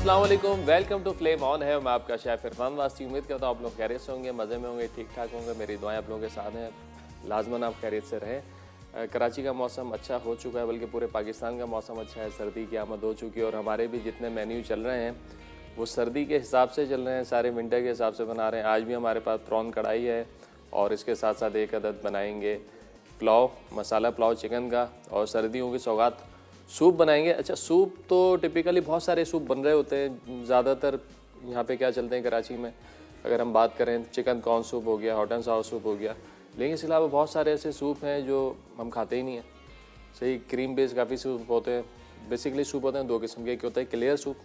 अस्सलाम वालेकुम, welcome to flame on है। मैं आपका शेफ इरफान वासी। उम्मीद करता हूँ आप लोग खैरियत से होंगे, मज़े में होंगे, ठीक ठाक होंगे। मेरी दुआएं आप लोगों के साथ हैं, लाजमन आप खैरियत से रहें। कराची का मौसम अच्छा हो चुका है, बल्कि पूरे पाकिस्तान का मौसम अच्छा है। सर्दी की आमद हो चुकी है और हमारे भी जितने मेन्यू चल रहे हैं वो सर्दी के हिसाब से चल रहे हैं, सारे विंटर के हिसाब से बना रहे हैं। आज भी हमारे पास प्रॉन कढ़ाई है और इसके साथ साथ एक अदद बनाएंगे पुलाव, मसाला पुलाव चिकन का, और सर्दियों की सौगात सूप बनाएंगे। अच्छा, सूप तो टिपिकली बहुत सारे सूप बन रहे होते हैं। ज़्यादातर यहाँ पे क्या चलते हैं कराची में, अगर हम बात करें, चिकन कॉर्न सूप हो गया, हॉट एंड सावर सूप हो गया, लेकिन इसके अलावा बहुत सारे ऐसे सूप हैं जो हम खाते ही नहीं हैं। सही, क्रीम बेस्ड काफ़ी सूप होते हैं। बेसिकली सूप होते हैं दो किस्म के, एक होता है क्लियर सूप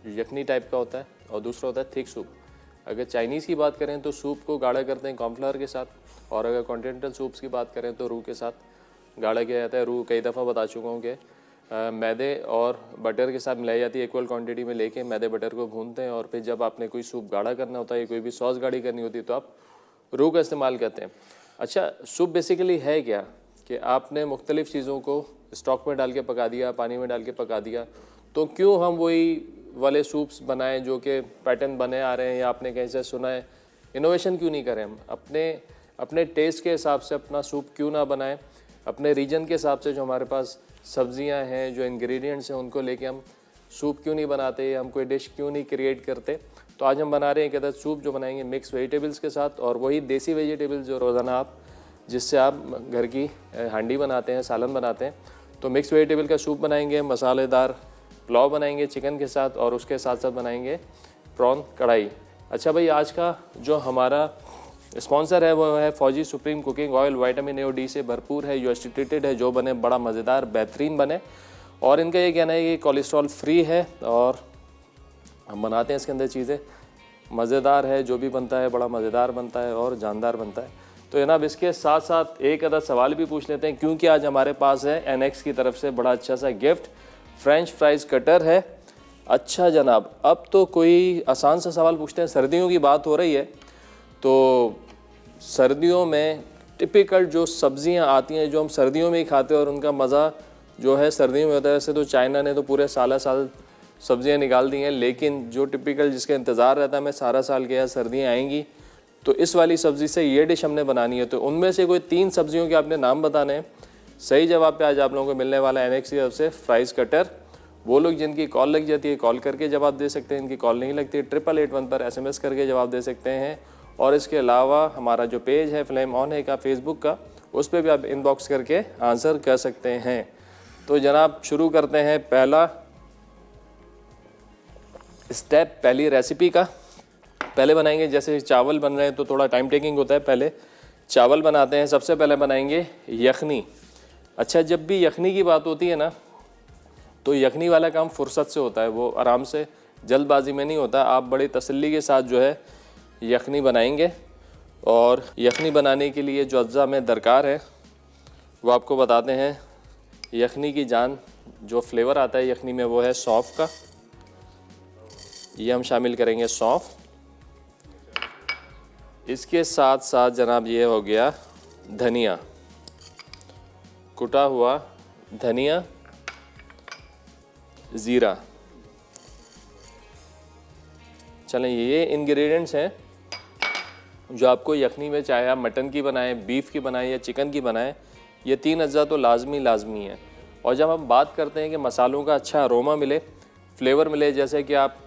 जो यखनी टाइप का होता है, और दूसरा होता है थिक सूप। अगर चाइनीज़ की बात करें तो सूप को गाढ़ा करते हैं कॉर्नफ्लावर के साथ, और अगर कॉन्टिनेंटल सूप्स की बात करें तो रूह के साथ गाढ़ा किया जाता है। रूह कई दफ़ा बता चुका हूँ कि मैदे और बटर के साथ मिलाई जाती है, इक्वल क्वांटिटी में लेके मैदे बटर को भूनते हैं, और फिर जब आपने कोई सूप गाढ़ा करना होता है, कोई भी सॉस गाढ़ी करनी होती है, तो आप रूह का इस्तेमाल करते हैं। अच्छा, सूप बेसिकली है क्या कि आपने मुख्तलिफ़ चीज़ों को स्टॉक में डाल के पका दिया, पानी में डाल के पका दिया। तो क्यों हम वही वाले सूप्स बनाएं जो कि पैटर्न बने आ रहे हैं, या आपने कहीं से सुना है, इनोवेशन क्यों नहीं करें हम? अपने टेस्ट के हिसाब से अपना सूप क्यों ना बनाएं? अपने रीजन के हिसाब से जो हमारे पास सब्जियां हैं, जो इंग्रेडिएंट्स हैं, उनको लेके हम सूप क्यों नहीं बनाते, हम कोई डिश क्यों नहीं क्रिएट करते? तो आज हम बना रहे हैं एक अदद सूप जो बनाएंगे मिक्स वेजिटेबल्स के साथ, और वही देसी वेजिटेबल्स जो रोज़ाना आप जिससे आप घर की हांडी बनाते हैं, सालन बनाते हैं। तो मिक्स वेजिटेबल का सूप बनाएंगे, मसालेदार पुलाव बनाएंगे चिकन के साथ, और उसके साथ साथ बनाएंगे प्रॉन कढ़ाई। अच्छा भाई, आज का जो हमारा स्पॉन्सर है वो है फौजी supreme cooking oil. Vitamin A और डी से भरपूर है, यूएसटी ट्रीटेड है, जो बने बड़ा मज़ेदार बेहतरीन बने। और इनका ये कहना है कि कोलेस्ट्रॉल फ्री है, और हम बनाते हैं इसके अंदर चीज़ें मज़ेदार है, जो भी बनता है बड़ा मज़ेदार बनता है और जानदार बनता है। तो जनाब, इसके साथ साथ एक अदद सवाल भी पूछ लेते हैं, क्योंकि आज हमारे पास है एनएक्स की तरफ से बड़ा अच्छा सा गिफ्ट, फ्रेंच फ्राइज़ कटर है। अच्छा जनाब, अब तो कोई आसान सा सवाल पूछते हैं। सर्दियों की बात हो रही है, तो सर्दियों में टिपिकल जो सब्जियां आती हैं जो हम सर्दियों में ही खाते हैं, और उनका मज़ा जो है सर्दियों में होता है। वैसे तो चाइना ने तो पूरे साल सब्जियां निकाल दी हैं, लेकिन जो टिपिकल जिसका इंतज़ार रहता है मैं सारा साल के यहाँ सर्दियाँ आएंगी तो इस वाली सब्ज़ी से ये डिश हमने बनानी है। तो उनमें से कोई 3 सब्जियों के आपने नाम बताने हैं। सही जवाब पे आज आप लोगों को मिलने वाला है एनएक्स की तरफ से फ्राइज़ कटर। वो लोग जिनकी कॉल लग जाती है कॉल करके जवाब दे सकते हैं, इनकी कॉल नहीं लगती 8881 पर SMS करके जवाब दे सकते हैं। और इसके अलावा हमारा जो पेज है फ्लेम ऑन है का फेसबुक का, उस पर भी आप इनबॉक्स करके आंसर कर सकते हैं। तो जनाब शुरू करते हैं पहला स्टेप, पहली रेसिपी का। पहले बनाएंगे, जैसे चावल बन रहे हैं तो थोड़ा टाइम टेकिंग होता है, पहले चावल बनाते हैं। सबसे पहले बनाएंगे यखनी। अच्छा, जब भी यखनी की बात होती है ना, तो यखनी वाला काम फुर्सत से होता है, वो आराम से जल्दबाजी में नहीं होता। आप बड़ी तसल्ली के साथ जो है यखनी बनाएंगे। और यखनी बनाने के लिए जो अज्जा में दरकार है वो आपको बताते हैं। यखनी की जान, जो फ्लेवर आता है यखनी में, वो है सौंफ का। ये हम शामिल करेंगे सौंफ। इसके साथ साथ जनाब ये हो गया धनिया, कुटा हुआ धनिया, ज़ीरा। चलें, ये इंग्रेडिएंट्स हैं जो आपको यखनी में, चाहे आप मटन की बनाएं, बीफ की बनाएं या चिकन की बनाएं, ये 3 अज्जा तो लाजमी है। और जब हम बात करते हैं कि मसालों का अच्छा अरोमा मिले, फ्लेवर मिले, जैसे कि आप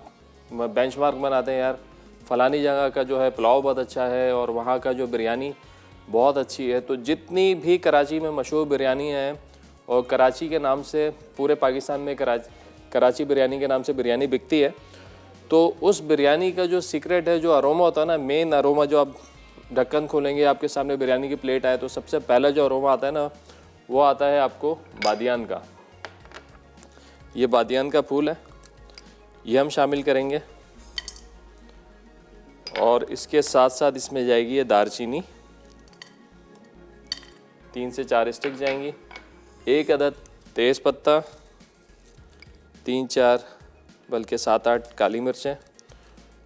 बेंचमार्क बनाते हैं, यार फ़लानी जगह का जो है पुलाव बहुत अच्छा है और वहाँ का जो बिरयानी बहुत अच्छी है, तो जितनी भी कराची में मशहूर बिरयानी है, और कराची के नाम से पूरे पाकिस्तान में कराची बिरयानी के नाम से बिरयानी बिकती है, तो उस बिरयानी का जो सीक्रेट है, जो अरोमा होता है ना, मेन अरोमा, जो आप ढक्कन खोलेंगे, आपके सामने बिरयानी की प्लेट आए, तो सबसे पहला जो अरोमा आता है ना, वो आता है आपको बादियान का। ये बादियान का फूल है, ये हम शामिल करेंगे। और इसके साथ साथ इसमें जाएगी ये दारचीनी, 3 से 4 स्टिक जाएंगी। एक अदद तेज़ पत्ता, 3-4 बल्कि 7-8 काली मिर्चें,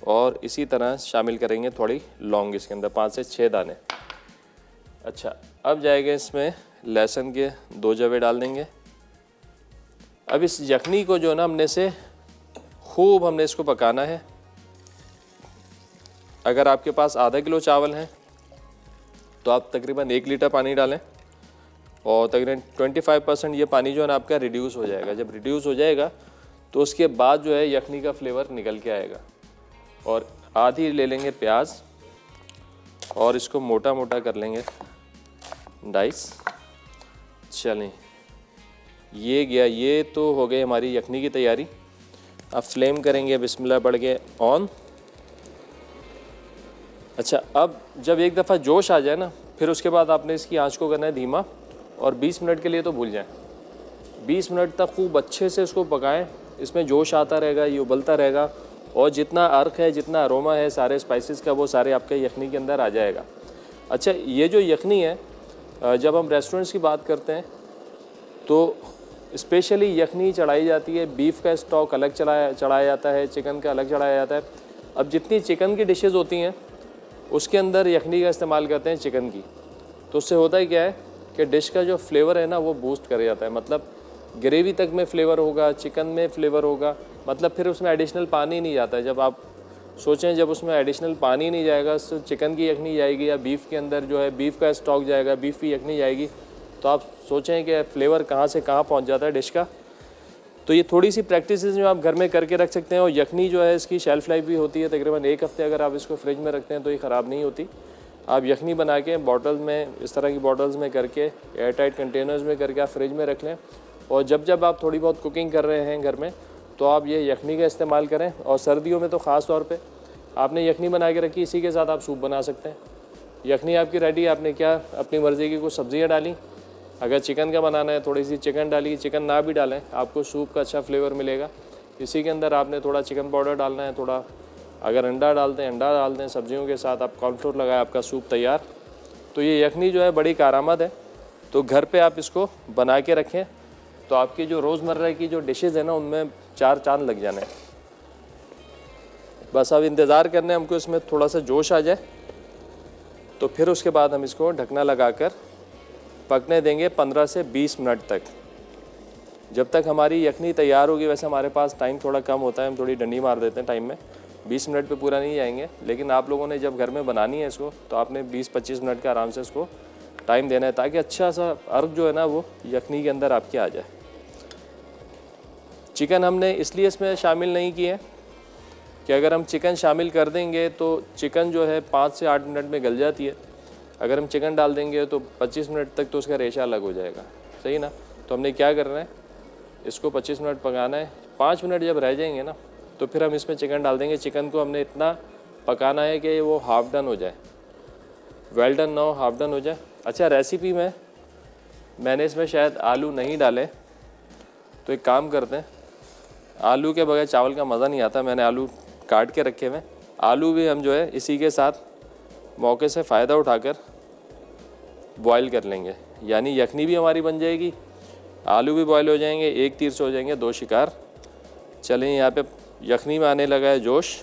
और इसी तरह शामिल करेंगे थोड़ी लौंग इसके अंदर, 5 से 6 दाने। अच्छा, अब जाएगा इसमें लहसुन के 2 जवे डाल देंगे। अब इस यखनी को जो है ना, हमने से खूब हमने इसको पकाना है। अगर आपके पास आधा किलो चावल हैं तो आप तकरीबन 1 लीटर पानी डालें और तकरीबन 25% ये पानी जो है ना आपका रिड्यूस हो जाएगा। जब रिड्यूस हो जाएगा तो उसके बाद जो है यखनी का फ्लेवर निकल के आएगा। और आधी ले लेंगे प्याज और इसको मोटा मोटा कर लेंगे डाइस। चलें, ये गया, ये तो हो गई हमारी यखनी की तैयारी। अब फ्लेम करेंगे बिस्मिल्लाह पढ़ के ऑन। अच्छा, अब जब एक दफ़ा जोश आ जाए ना, फिर उसके बाद आपने इसकी आंच को करना है धीमा और 20 मिनट के लिए तो भूल जाएं। 20 मिनट तक खूब अच्छे से इसको पकाएं। इसमें जोश आता रहेगा, ये उबलता रहेगा और जितना अर्क है, जितना अरोमा है सारे स्पाइसेस का, वो सारे आपके यखनी के अंदर आ जाएगा। अच्छा, ये जो यखनी है, जब हम रेस्टोरेंट्स की बात करते हैं तो स्पेशली यखनी चढ़ाई जाती है, बीफ का स्टॉक अलग चढ़ाया जाता है, चिकन का अलग चढ़ाया जाता है। अब जितनी चिकन की डिशेज़ होती हैं उसके अंदर यखनी का इस्तेमाल करते हैं चिकन की, तो उससे होता है क्या है कि डिश का जो फ्लेवर है ना वो बूस्ट कर जाता है। मतलब ग्रेवी तक में फ्लेवर होगा, चिकन में फ्लेवर होगा, मतलब फिर उसमें एडिशनल पानी नहीं जाता है। जब आप सोचें, जब उसमें एडिशनल पानी नहीं जाएगा, तो चिकन की यखनी जाएगी या बीफ के अंदर जो है बीफ का स्टॉक जाएगा, बीफ की यखनी जाएगी, तो आप सोचें कि फ्लेवर कहाँ से कहाँ पहुँच जाता है डिश का। तो ये थोड़ी सी प्रैक्टिस जो आप घर में करके रख सकते हैं। और यखनी जो है इसकी शेल्फ़ लाइफ भी होती है तकरीबन 1 हफ़्ते। अगर आप इसको फ्रिज में रखते हैं तो ये ख़राब नहीं होती। आप यखनी बना के बॉटल में, इस तरह की बॉटल्स में करके, एयर टाइट कंटेनर्स में करके आप फ्रिज में रख लें। और जब आप थोड़ी बहुत कुकिंग कर रहे हैं घर में तो आप ये यखनी का इस्तेमाल करें। और सर्दियों में तो ख़ास तौर पे आपने यखनी बना के रखी, इसी के साथ आप सूप बना सकते हैं। यखनी आपकी रेडी। आपने क्या अपनी मर्ज़ी की कुछ सब्ज़ियाँ डाली, अगर चिकन का बनाना है थोड़ी सी चिकन डाली, चिकन ना भी डालें आपको सूप का अच्छा फ्लेवर मिलेगा। इसी के अंदर आपने थोड़ा चिकन पाउडर डालना है, थोड़ा अगर अंडा डालते हैं अंडा डाल दें, सब्जियों के साथ आप कॉर्नफ्लोर लगाए, आपका सूप तैयार। तो ये यखनी जो है बड़ी कारआमद है, तो घर पे आप इसको बना के रखें तो आपकी जो रोज़मर्रा की जो डिशेज़ है ना उनमें 4 चांद लग जाने हैं। बस अब इंतज़ार करने हमको इसमें थोड़ा सा जोश आ जाए तो फिर उसके बाद हम इसको ढकना लगाकर पकने देंगे 15 से 20 मिनट तक। जब तक हमारी यखनी तैयार होगी, वैसे हमारे पास टाइम थोड़ा कम होता है, हम थोड़ी डंडी मार देते हैं टाइम में, 20 मिनट पे पूरा नहीं जाएंगे। लेकिन आप लोगों ने जब घर में बनानी है इसको तो आपने 20-25 मिनट का आराम से इसको टाइम देना है, ताकि अच्छा सा अर्क जो है ना वो यखनी के अंदर आपके आ जाए। चिकन हमने इसलिए इसमें शामिल नहीं किए कि अगर हम चिकन शामिल कर देंगे तो चिकन जो है 5 से 8 मिनट में गल जाती है। अगर हम चिकन डाल देंगे तो 25 मिनट तक तो उसका रेशा अलग हो जाएगा, सही ना। तो हमने क्या करना है, इसको 25 मिनट पकाना है। 5 मिनट जब रह जाएंगे ना तो फिर हम इसमें चिकन डाल देंगे। चिकन को हमने इतना पकाना है कि वो हाफ डन हो जाए, वेल डन ना हो, हाफ डन हो जाए। अच्छा, रेसिपी में मैंने इसमें शायद आलू नहीं डाले, तो एक काम करते हैं, आलू के बगैर चावल का मज़ा नहीं आता। मैंने आलू काट के रखे हुए, आलू भी हम जो है इसी के साथ मौके से फ़ायदा उठाकर बॉईल कर लेंगे। यानी यखनी भी हमारी बन जाएगी, आलू भी बॉईल हो जाएंगे, एक तीर से हो जाएंगे 2 शिकार। चलें, यहाँ पे यखनी में आने लगा है जोश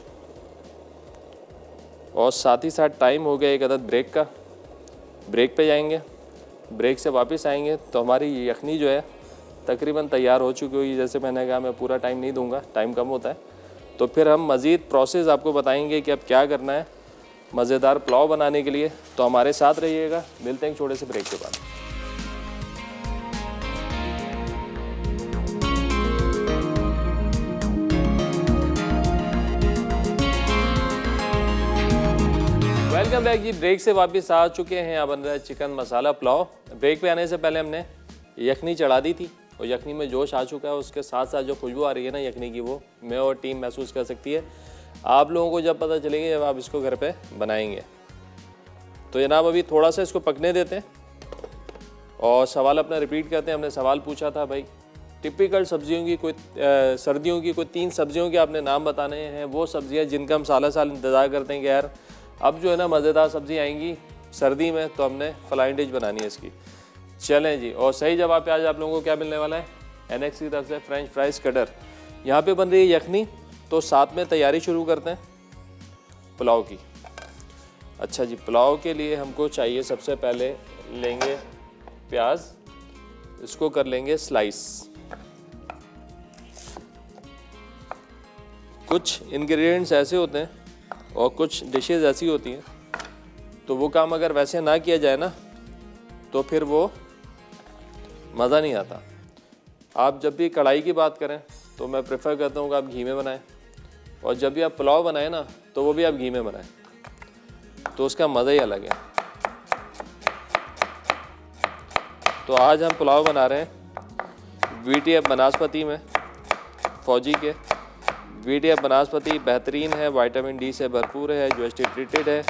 और साथ ही साथ टाइम हो गया एक अदद ब्रेक का। ब्रेक पे जाएंगे, ब्रेक से वापस आएंगे तो हमारी यखनी जो है तकरीबन तैयार हो चुकी होगी। जैसे मैंने कहा मैं पूरा टाइम नहीं दूंगा, टाइम कम होता है। तो फिर हम मज़ीद प्रोसेस आपको बताएंगे कि अब क्या करना है मज़ेदार पुलाव बनाने के लिए। तो हमारे साथ रहिएगा, मिलते हैं छोटे से ब्रेक के बाद। वेलकम बैक जी। ब्रेक से वापस आ चुके हैं। अब बन रहा है चिकन मसाला पुलाव। ब्रेक पे आने से पहले हमने यखनी चढ़ा दी थी और यखनी में जोश आ चुका है। उसके साथ साथ जो खुशबू आ रही है ना यखनी की, वो मैं और टीम महसूस कर सकती है। आप लोगों को जब पता चलेगी जब आप इसको घर पे बनाएंगे। तो जनाब अभी थोड़ा सा इसको पकने देते हैं और सवाल अपना रिपीट करते हैं। हमने सवाल पूछा था भाई टिपिकल सब्जियों की कोई सर्दियों की कोई 3 सब्जियों के आपने नाम बताने हैं, वो सब्जियां जिनका हम साल इंतज़ार करते हैं कि यार अब जो है ना मज़ेदार सब्ज़ी आएंगी सर्दी में, तो हमने फलाइन डिश बनानी है इसकी। चलें जी, और सही जवाब पे आज आप लोगों को क्या मिलने वाला है, एनएक्स की तरफ से फ्रेंच फ्राइज कटर। यहाँ पे बन रही है यखनी, तो साथ में तैयारी शुरू करते हैं पुलाव की। अच्छा जी, पुलाव के लिए हमको चाहिए सबसे पहले लेंगे प्याज, इसको कर लेंगे स्लाइस। कुछ इंग्रेडिएंट्स ऐसे होते हैं और कुछ डिशेस ऐसी होती हैं, तो वो काम अगर वैसे ना किया जाए ना तो फिर वो मज़ा नहीं आता। आप जब भी कढ़ाई की बात करें तो मैं प्रेफर करता हूँ कि आप घी में बनाएं, और जब भी आप पुलाव बनाएं ना तो वो भी आप घी में बनाएं, तो उसका मज़ा ही अलग है। तो आज हम पुलाव बना रहे हैं VTF बनास्पति में, फौजी के। VTF बनास्पति बेहतरीन है, विटामिन D से भरपूर है, UST ट्रीटेड है,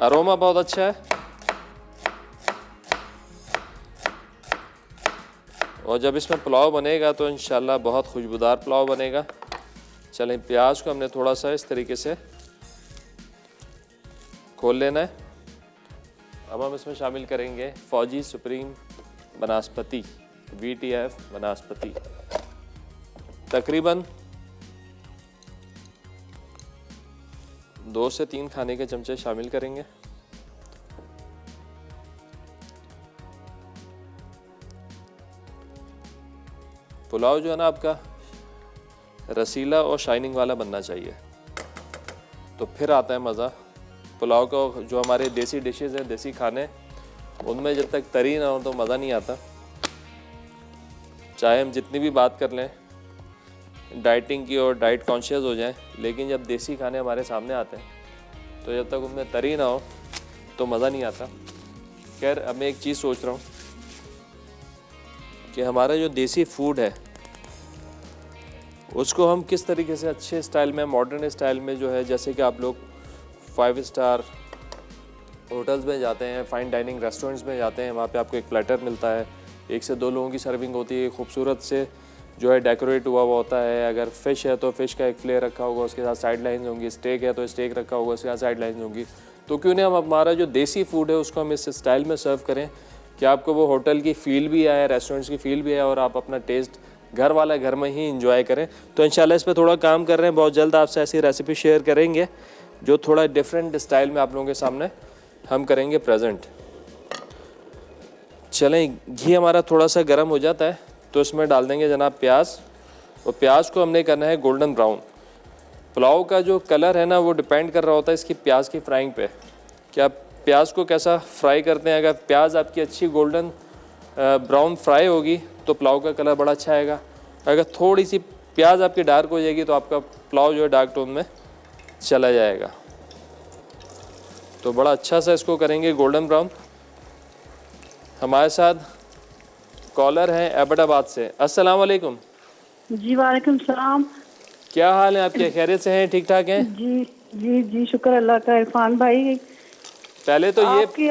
अरोमा बहुत अच्छा है, और जब इसमें पुलाव बनेगा तो इंशाल्लाह बहुत खुशबूदार पुलाव बनेगा। चलें, प्याज को हमने थोड़ा सा इस तरीके से खोल लेना है। अब हम इसमें शामिल करेंगे फौजी सुप्रीम बनास्पति, VTF बनास्पति। तकरीबन 2 से 3 खाने के चमचे शामिल करेंगे। पुलाव जो है ना आपका रसीला और शाइनिंग वाला बनना चाहिए, तो फिर आता है मज़ा। पुलाव का जो हमारे देसी डिशेज़ हैं, देसी खाने, उनमें जब तक तरी ना हो तो मज़ा नहीं आता। चाहे हम जितनी भी बात कर लें डाइटिंग की और डाइट कॉन्शियस हो जाएं, लेकिन जब देसी खाने हमारे सामने आते हैं तो जब तक उनमें तरी ना हो तो मज़ा नहीं आता। खैर, अब मैं एक चीज़ सोच रहा हूँ कि हमारा जो देसी फूड है उसको हम किस तरीके से अच्छे स्टाइल में, मॉडर्न स्टाइल में जो है, जैसे कि आप लोग 5 स्टार होटल्स में जाते हैं, फाइन डाइनिंग रेस्टोरेंट्स में जाते हैं, वहाँ पे आपको एक प्लेटर मिलता है, 1 से 2 लोगों की सर्विंग होती है, खूबसूरत से जो है डेकोरेट हुआ हुआ होता है। अगर फ़िश है तो फ़िश का एक फ्लेयर रखा होगा, उसके साथ साइड लाइन्स होंगी, स्टेक है तो स्टेक रखा होगा, उसके साथ साइड लाइन्स होंगी। तो क्यों नहीं हम हमारा जो देसी फूड है उसको हम इस स्टाइल में सर्व करें कि आपको वो होटल की फ़ील भी आए, रेस्टोरेंट्स की फ़ील भी आए, और आप अपना टेस्ट घर वाला घर में ही इंजॉय करें। तो इंशाल्लाह इस पर थोड़ा काम कर रहे हैं, बहुत जल्द आपसे ऐसी रेसिपी शेयर करेंगे जो थोड़ा डिफरेंट स्टाइल में आप लोगों के सामने हम करेंगे प्रेजेंट। चलें, घी हमारा थोड़ा सा गर्म हो जाता है तो इसमें डाल देंगे जनाब प्याज, और प्याज को हमने करना है गोल्डन ब्राउन। पुलाव का जो कलर है ना वो डिपेंड कर रहा होता है इसकी प्याज की फ्राइंग पे, कि आप प्याज को कैसा फ्राई करते हैं। अगर प्याज आपकी अच्छी गोल्डन ब्राउन फ्राई होगी तो पुलाव का कलर बड़ा अच्छा आएगा। अगर थोड़ी सी प्याज आपकी डार्क हो जाएगी तो आपका पुलाव जो है डार्क टोन में चला जाएगा। तो बड़ा अच्छा सा इसको करेंगे गोल्डन ब्राउन। हमारे साथ कॉलर हैं एबटाबाद से। अस्सलाम वालेकुम। जी वालेकुम सलाम। क्या हाल है आपके, खैरियत से हैं, ठीक ठाक हैं? जी जी जी, शुक्र अल्लाह का। इरफान भाई, पहले तो ये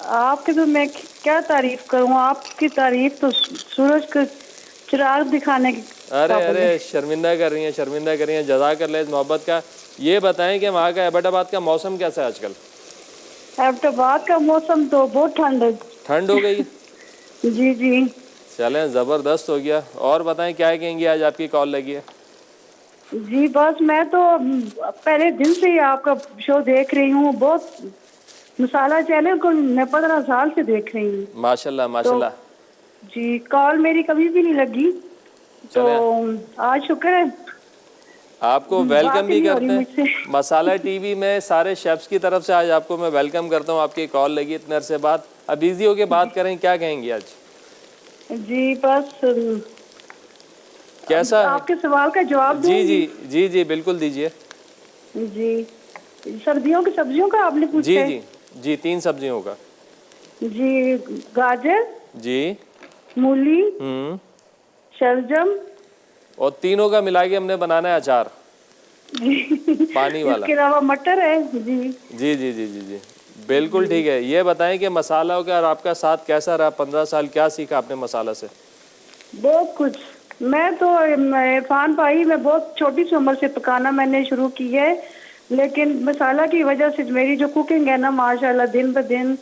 आपकी तो मैं क्या तारीफ करूं, आपकी तारीफ तो सूरज का चिराग दिखाने की। अरे शर्मिंदा कर रही हैं, शर्मिंदा कर रही हैं, जज़ाकल्लाह इस मोहब्बत का। ये बताएं कि वहाँ का एबटाबाद का मौसम कैसा है आजकल? एबटाबाद का मौसम तो बहुत ठंड हो गई। जी जी, चलें, ज़बरदस्त हो गया। और बताएं क्या कहेंगी, आज आपकी कॉल लगी है? जी बस मैं तो पहले दिन से ही आपका शो देख रही हूँ, बहुत मसाला चैनल को मैं 15 साल से देख रही हूँ। माशाल्लाह माशाल्लाह। जी, कॉल मेरी कभी भी नहीं लगी, तो आज शुक्र है। आपको वेलकम भी करते हैं मसाला टीवी में, सारे शेफ्स की तरफ से आज आपको मैं वेलकम करता हूँ। आपकी कॉल लगी इतने अरसे बाद, अब इजी होके बात करें, क्या कहेंगी आज? जी बस कैसा आपके सवाल का जवाब जी जी जी जी बिल्कुल दीजिए। जी, सर्दियों की सब्जियों का आपने पूछा? जी जी जी, 3 सब्जियों का। जी, गाजर जी, मूली, शलजम, और तीनों का मिला के हमने बनाना है अचार पानी वाला। इसके अलावा मटर है। जी जी जी जी जी जी बिल्कुल ठीक है। ये बताएं कि मसाला का और आपका साथ कैसा रहा? 15 साल क्या सीखा आपने मसाला से? बहुत कुछ। मैं तो इरफान भाई, मैं बहुत छोटी सी उम्र से पकाना मैंने शुरू की है, लेकिन मसाला की वजह से मेरी जो कुकिंग है ना माशाल्लाह दिन ब दिन,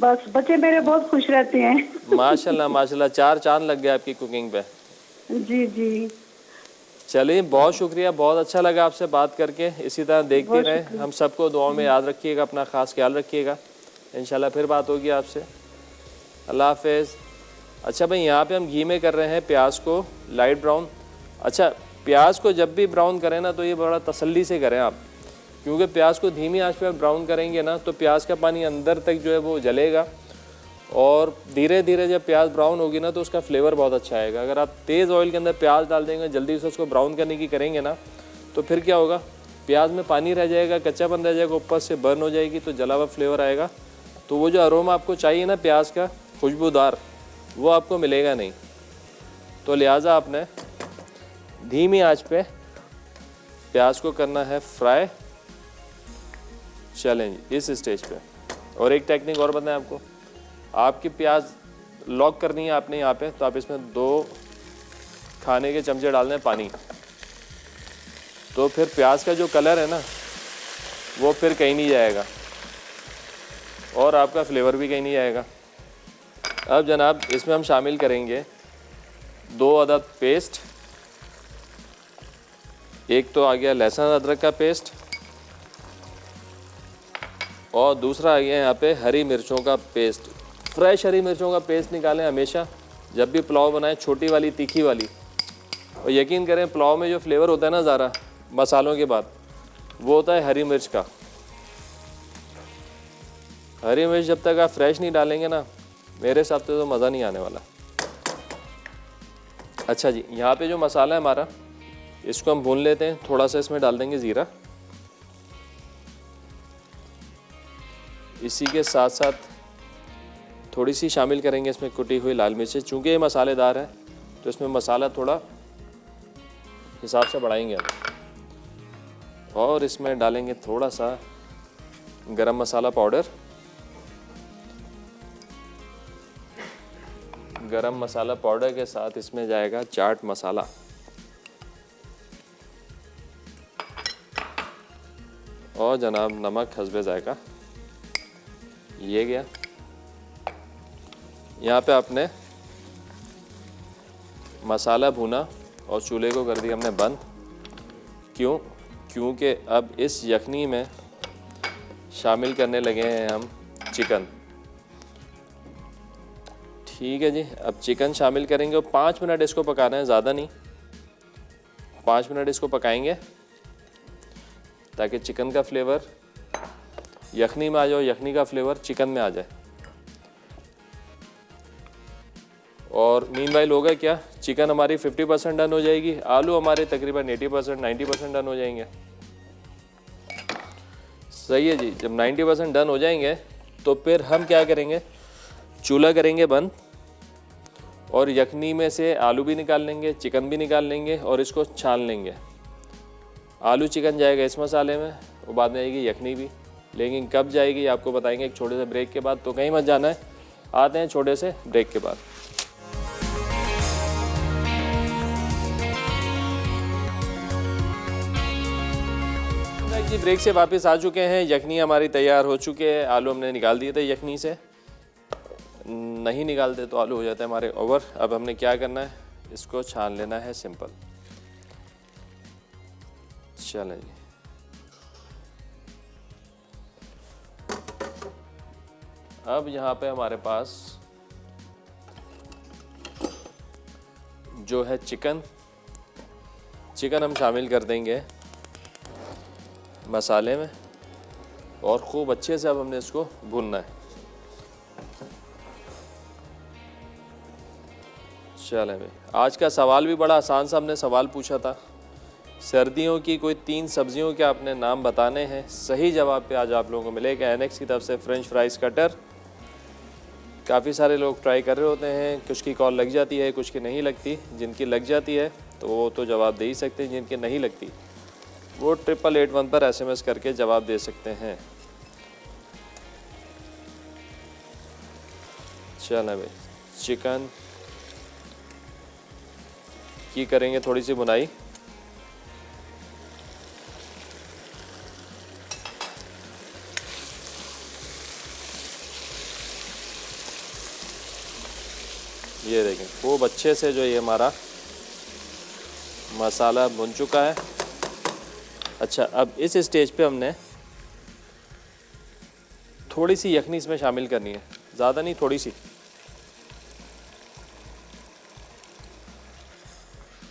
बस बच्चे मेरे बहुत खुश रहते हैं। माशाल्लाह माशाल्लाह, 4 चांद लग गए आपकी कुकिंग पे। जी जी, चलिए, बहुत शुक्रिया, बहुत अच्छा लगा आपसे बात करके। इसी तरह देखते रहें, हम सबको दुआओं में याद रखिएगा, अपना ख़ास ख्याल रखिएगा। इंशाल्लाह फिर बात होगी आपसे। अल्लाह हाफिज़। अच्छा भाई, यहाँ पे हम घी में कर रहे हैं प्याज को लाइट ब्राउन, अच्छा, प्याज को जब भी ब्राउन करें ना तो ये बड़ा तसल्ली से करें आप, क्योंकि प्याज को धीमी आंच पे ब्राउन करेंगे ना तो प्याज का पानी अंदर तक जो है वो जलेगा, और धीरे धीरे जब प्याज ब्राउन होगी ना तो उसका फ्लेवर बहुत अच्छा आएगा। अगर आप तेज़ ऑयल के अंदर प्याज डाल देंगे, जल्दी से उसको ब्राउन करने की करेंगे ना, तो फिर क्या होगा, प्याज में पानी रह जाएगा, कच्चापन रह जाएगा, ऊपर से बर्न हो जाएगी, तो जला हुआ फ्लेवर आएगा। तो वो जो अरोमा आपको चाहिए ना प्याज का खुशबूदार, वो आपको मिलेगा नहीं। तो लिहाजा आपने धीमी आंच पे प्याज को करना है फ्राई। चलें इस स्टेज पे। और एक टेक्निक और बताएं आपको, आपकी प्याज लॉक करनी है आपने यहाँ पे, तो आप इसमें 2 खाने के चमचे डालने हैं पानी, तो फिर प्याज का जो कलर है ना वो फिर कहीं नहीं जाएगा और आपका फ्लेवर भी कहीं नहीं जाएगा। अब जनाब इसमें हम शामिल करेंगे 2 अदद पेस्ट। एक तो आ गया लहसुन अदरक का पेस्ट और दूसरा आ गया यहाँ पे हरी मिर्चों का पेस्ट। फ्रेश हरी मिर्चों का पेस्ट निकालें हमेशा जब भी पुलाव बनाएं, छोटी वाली तीखी वाली। और यकीन करें पुलाव में जो फ्लेवर होता है ना ज़रा मसालों के बाद, वो होता है हरी मिर्च का। हरी मिर्च जब तक आप फ्रेश नहीं डालेंगे ना, मेरे हिसाब से तो मज़ा नहीं आने वाला। अच्छा जी, यहाँ पे जो मसाला है हमारा, इसको हम भून लेते हैं। थोड़ा सा इसमें डाल देंगे ज़ीरा, इसी के साथ साथ थोड़ी सी शामिल करेंगे इसमें कुटी हुई लाल मिर्चें। चूँकि ये मसालेदार है तो इसमें मसाला थोड़ा हिसाब से बढ़ाएंगे हम। और इसमें डालेंगे थोड़ा सा गरम मसाला पाउडर। गरम मसाला पाउडर के साथ इसमें जाएगा चाट मसाला। और जनाब नमक हस्बे जायका, ये गया। यहाँ पे आपने मसाला भुना और चूल्हे को कर दिया हमने बंद। क्यों? क्योंकि अब इस यखनी में शामिल करने लगे हैं हम चिकन। ठीक है जी, अब चिकन शामिल करेंगे और 5 मिनट इसको पकाना है, ज़्यादा नहीं। 5 मिनट इसको पकाएंगे ताकि चिकन का फ्लेवर यखनी में आ जाए, यखनी का फ्लेवर चिकन में आ जाए। और मीनवाइल होगा क्या, चिकन हमारी 50% डन हो जाएगी, आलू हमारे तकरीबन 80% 90% डन हो जाएंगे। सही है जी। जब 90% डन हो जाएंगे तो फिर हम क्या करेंगे, चूल्हा करेंगे बंद और यखनी में से आलू भी निकाल लेंगे, चिकन भी निकाल लेंगे और इसको छान लेंगे। आलू चिकन जाएगा इस मसाले में और बाद में आएगी यखनी भी। लेकिन कब जाएगी आपको बताएंगे एक छोटे से ब्रेक के बाद। तो कहीं मत जाना है, आते हैं छोटे से ब्रेक के बाद। जी ब्रेक से वापस आ चुके हैं। यखनी हमारी तैयार हो चुके हैं। आलू हमने निकाल दिए थे यखनी से, नहीं निकालते तो आलू हो जाते हैं हमारे ओवर। अब हमने क्या करना है, इसको छान लेना है सिंपल। चलें जी, अब यहाँ पे हमारे पास जो है चिकन हम शामिल कर देंगे मसाले में और खूब अच्छे से अब हमने इसको भूनना है। चलें भाई, आज का सवाल भी बड़ा आसान सा हमने सवाल पूछा था, सर्दियों की कोई 3 सब्जियों के आपने नाम बताने हैं। सही जवाब पे आज आप लोगों को मिलेगा एनेक्स की तरफ से फ्रेंच फ्राइज कटर। काफ़ी सारे लोग ट्राई कर रहे होते हैं, कुछ की कॉल लग जाती है, कुछ की नहीं लगती। जिनकी लग जाती है तो वो तो जवाब दे ही सकते हैं, जिनकी नहीं लगती वो 8881 पर SMS करके जवाब दे सकते हैं। चलें भाई, चिकन की करेंगे थोड़ी सी बुनाई। ये देखें खूब अच्छे से जो ये हमारा मसाला भुन चुका है। अच्छा, अब इस स्टेज पे हमने थोड़ी सी यखनी इसमें शामिल करनी है, ज़्यादा नहीं, थोड़ी सी।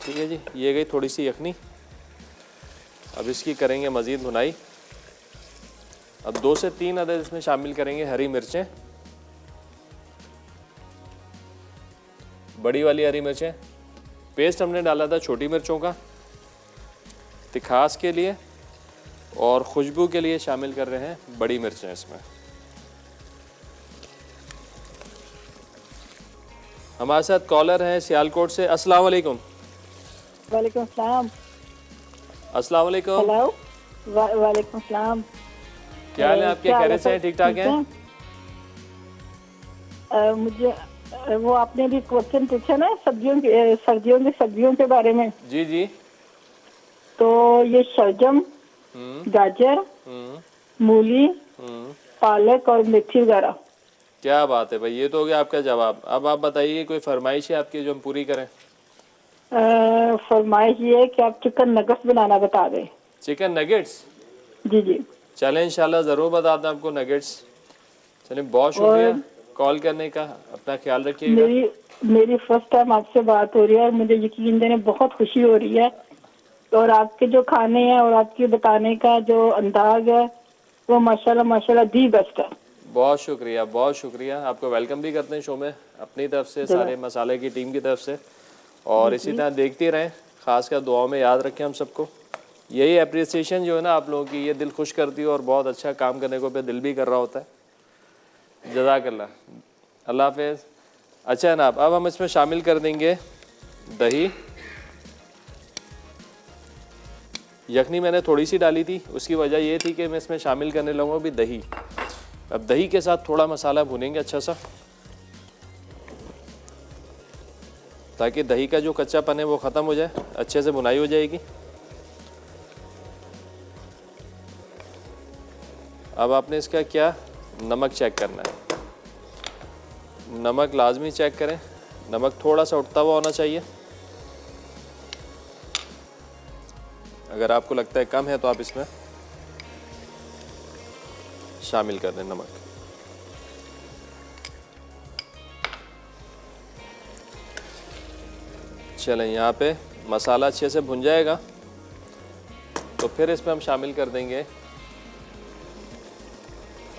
ठीक है जी, ये गई थोड़ी सी यखनी। अब इसकी करेंगे मज़ीद भुनाई। अब 2 से 3 अदद इसमें शामिल करेंगे हरी मिर्चें, बड़ी वाली हरी मिर्चें। पेस्ट हमने डाला था छोटी मिर्चों का, तिखास के लिए और खुशबू के लिए शामिल कर रहे हैं बड़ी मिर्चें इसमें। हमारे साथ कॉलर हैं सियालकोट से। अस्सलाम वालेकुम। वालेकुम सलाम। अस्सलाम वालेकुम। हेलो। वालेकुम सलाम। क्या हाल है आपके? खैरियत से हैं? ठीक ठाक हैं? मुझे वो आपने भी क्वेश्चन पूछा ना सर्दियों की सब्जियों के बारे में। जी जी। तो ये शलजम, गाजर, मूली, पालक और मेथी वगैरह। क्या बात है भाई, ये तो हो गया आपका जवाब। अब आप बताइए कोई फरमाइश है आपकी जो हम पूरी करें? फरमाइश ये है कि आप चिकन नगेट्स बनाना बता दें। Chicken nuggets? जी जी। चलें इंशाल्लाह ज़रूर बताते हैं आपको नगेट्स। चलिए बहुत शुक्रिया कॉल करने का, अपना ख्याल रखिएगा। मेरी फर्स्ट टाइम आपसे बात हो रही है और मुझे यकीन देने बहुत खुशी हो रही है। और आपके जो खाने हैं और आपके बताने का जो अंदाज है वो माशाल्लाह दी बेस्ट है। बहुत शुक्रिया, बहुत शुक्रिया। आपको वेलकम भी करते हैं शो में अपनी तरफ से, सारे मसाले की टीम की तरफ से। और इसी तरह देखते रहें, खासकर दुआओं में याद रखें हम सबको। यही अप्रिसिएशन जो है ना आप लोगों की, ये दिल खुश करती है और बहुत अच्छा काम करने को पे दिल भी कर रहा होता है। जज़ाकल्लाह, अल्लाह हाफ़िज़। अच्छा जनाब, अब हम इसमें शामिल कर देंगे दही। यखनी मैंने थोड़ी सी डाली थी, उसकी वजह ये थी कि मैं इसमें शामिल करने लगूँगा अभी दही। अब दही के साथ थोड़ा मसाला भुनेंगे अच्छा सा, ताकि दही का जो कच्चापन है वो ख़त्म हो जाए, अच्छे से भुनाई हो जाएगी। अब आपने इसका क्या नमक चेक करना है। नमक लाजमी चेक करें, नमक थोड़ा सा उठता हुआ होना चाहिए। अगर आपको लगता है कम है तो आप इसमें शामिल कर दें नमक। चलें, यहाँ पे मसाला अच्छे से भुन जाएगा तो फिर इसमें हम शामिल कर देंगे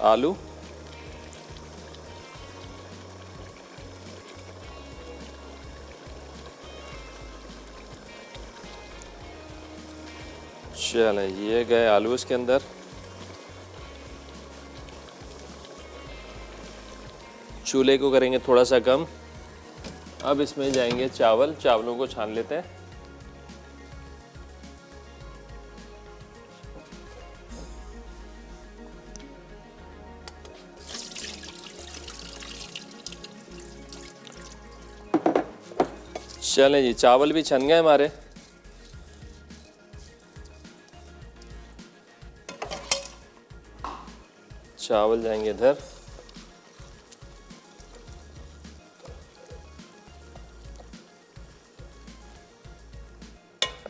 आलू। चलें, ये गए आलू इसके अंदर। चूल्हे को करेंगे थोड़ा सा कम। अब इसमें जाएंगे चावल, चावलों को छान लेते हैं। चलें जी, चावल भी छन गए हमारे। चावल जाएंगे इधर।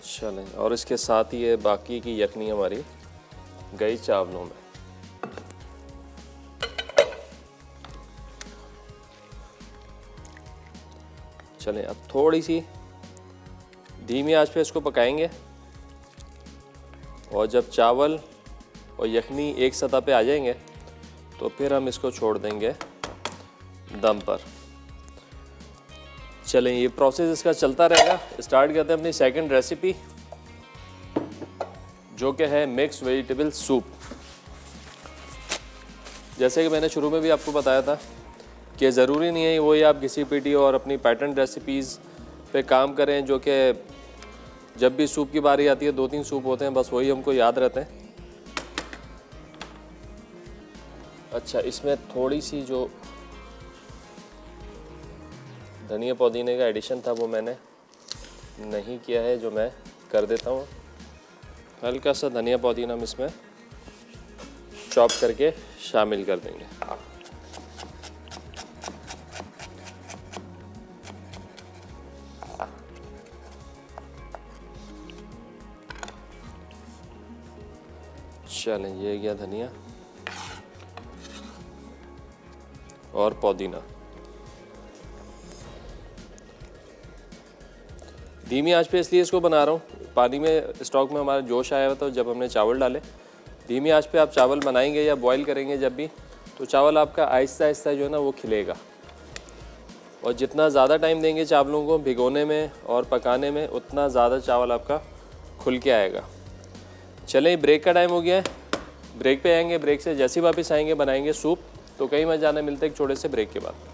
चलें, और इसके साथ ही ये बाकी की यखनी हमारी गई चावलों में। चलें, अब थोड़ी सी धीमी आंच पे इसको पकाएंगे और जब चावल और यखनी एक सतह पे आ जाएंगे तो फिर हम इसको छोड़ देंगे दम पर। चलें, ये प्रोसेस इसका चलता रहेगा। स्टार्ट करते हैं अपनी सेकंड रेसिपी, जो कि है मिक्स वेजिटेबल सूप। जैसे कि मैंने शुरू में भी आपको बताया था कि ज़रूरी नहीं है वही आप घिसी पीटी और अपनी पैटर्न रेसिपीज़ पे काम करें, जो कि जब भी सूप की बारी आती है 2-3 सूप होते हैं, बस वही हमको याद रहते हैं। अच्छा, इसमें थोड़ी सी जो धनिया पुदीने का एडिशन था वो मैंने नहीं किया है, जो मैं कर देता हूँ। हल्का सा धनिया पुदीना हम इसमें चॉप करके शामिल कर देंगे। चलें, ये गया धनिया और पुदीना। धीमी आंच पे इसलिए इसको बना रहा हूँ, पानी में स्टॉक में हमारा जोश आया हुआ था जब हमने चावल डाले। धीमी आंच पे आप चावल बनाएंगे या बॉईल करेंगे जब भी, तो चावल आपका आहिस्ता आहिस्ता जो है ना वो खिलेगा। और जितना ज़्यादा टाइम देंगे चावलों को भिगोने में और पकाने में, उतना ज़्यादा चावल आपका खुल के आएगा। चलें, ब्रेक का टाइम हो गया है, ब्रेक पे आएंगे। ब्रेक से जैसे ही वापस आएंगे बनाएंगे सूप। तो कहीं मत जाना, मिलते हैं एक छोटे से ब्रेक के बाद।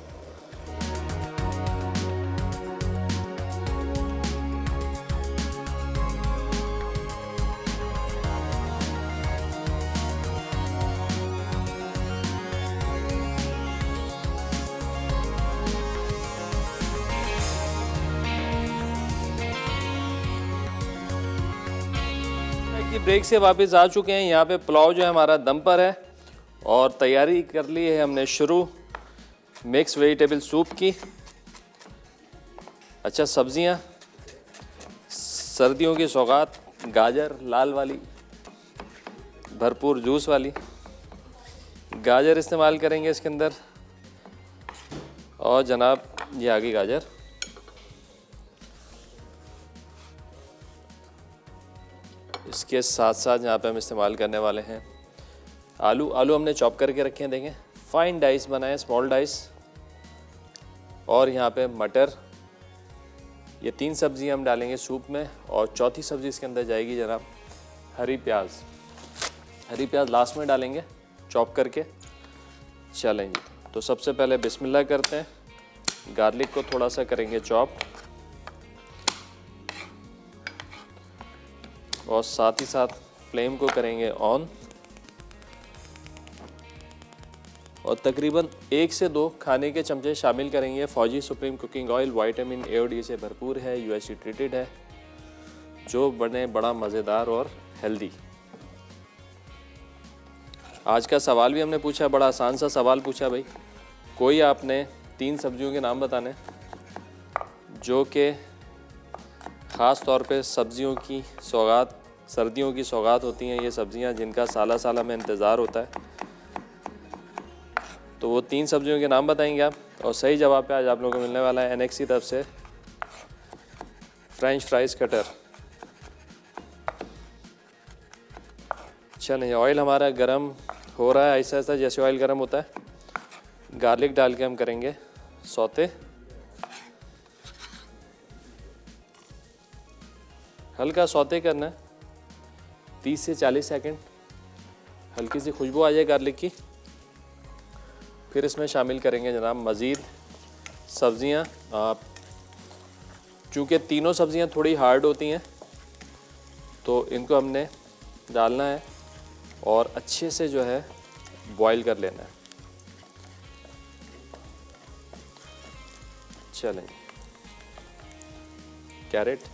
ब्रेक से वापस आ चुके हैं। यहाँ पे पुलाव जो है हमारा दम पर है और तैयारी कर ली है हमने शुरू मिक्स वेजिटेबल सूप की। अच्छा, सब्जियाँ सर्दियों की सौगात, गाजर लाल वाली भरपूर जूस वाली गाजर इस्तेमाल करेंगे इसके अंदर। और जनाब ये आ गई गाजर। इसके साथ साथ यहाँ पे हम इस्तेमाल करने वाले हैं आलू। आलू हमने चॉप करके रखे हैं, देखें फाइन डाइस बनाए, स्मॉल डाइस। और यहाँ पे मटर। ये 3 सब्जी हम डालेंगे सूप में। और चौथी सब्जी इसके अंदर जाएगी जनाब हरी प्याज। हरी प्याज लास्ट में डालेंगे चॉप करके। चलें जी, तो सबसे पहले बिस्मिल्लाह करते हैं। गार्लिक को थोड़ा सा करेंगे चॉप और साथ ही साथ फ्लेम को करेंगे ऑन। और तकरीबन 1 से 2 खाने के चमचे शामिल करेंगे फौजी supreme cooking oil. Vitamin A और डी से भरपूर है, यूएसजी ट्रीटेड है, जो बने बड़ा मज़ेदार और हेल्दी। आज का सवाल भी हमने पूछा, बड़ा आसान सा सवाल पूछा भाई। कोई आपने 3 सब्जियों के नाम बताने जो कि ख़ास तौर पे सब्जियों की सौगात, सर्दियों की सौगात होती हैं ये सब्जियां, जिनका साला साला में इंतज़ार होता है। तो वो 3 सब्जियों के नाम बताएंगे आप। और सही जवाब पे आज आप लोगों को मिलने वाला है एनएक्स की तरफ से फ्रेंच फ्राइज़ कटर। चलिए, ऑयल हमारा गरम हो रहा है ऐसा ऐसा। जैसे ऑयल गरम होता है गार्लिक डाल के हम करेंगे सौते। हल्का सौते करना है 30 से 40 सेकंड, हल्की सी खुशबू आ जाए गार्लिक की। फिर इसमें शामिल करेंगे जनाब मज़ीद सब्ज़ियाँ। आप चूँकि तीनों सब्ज़ियाँ थोड़ी हार्ड होती हैं तो इनको हमने डालना है और अच्छे से जो है बॉईल कर लेना है। चलें, कैरेट,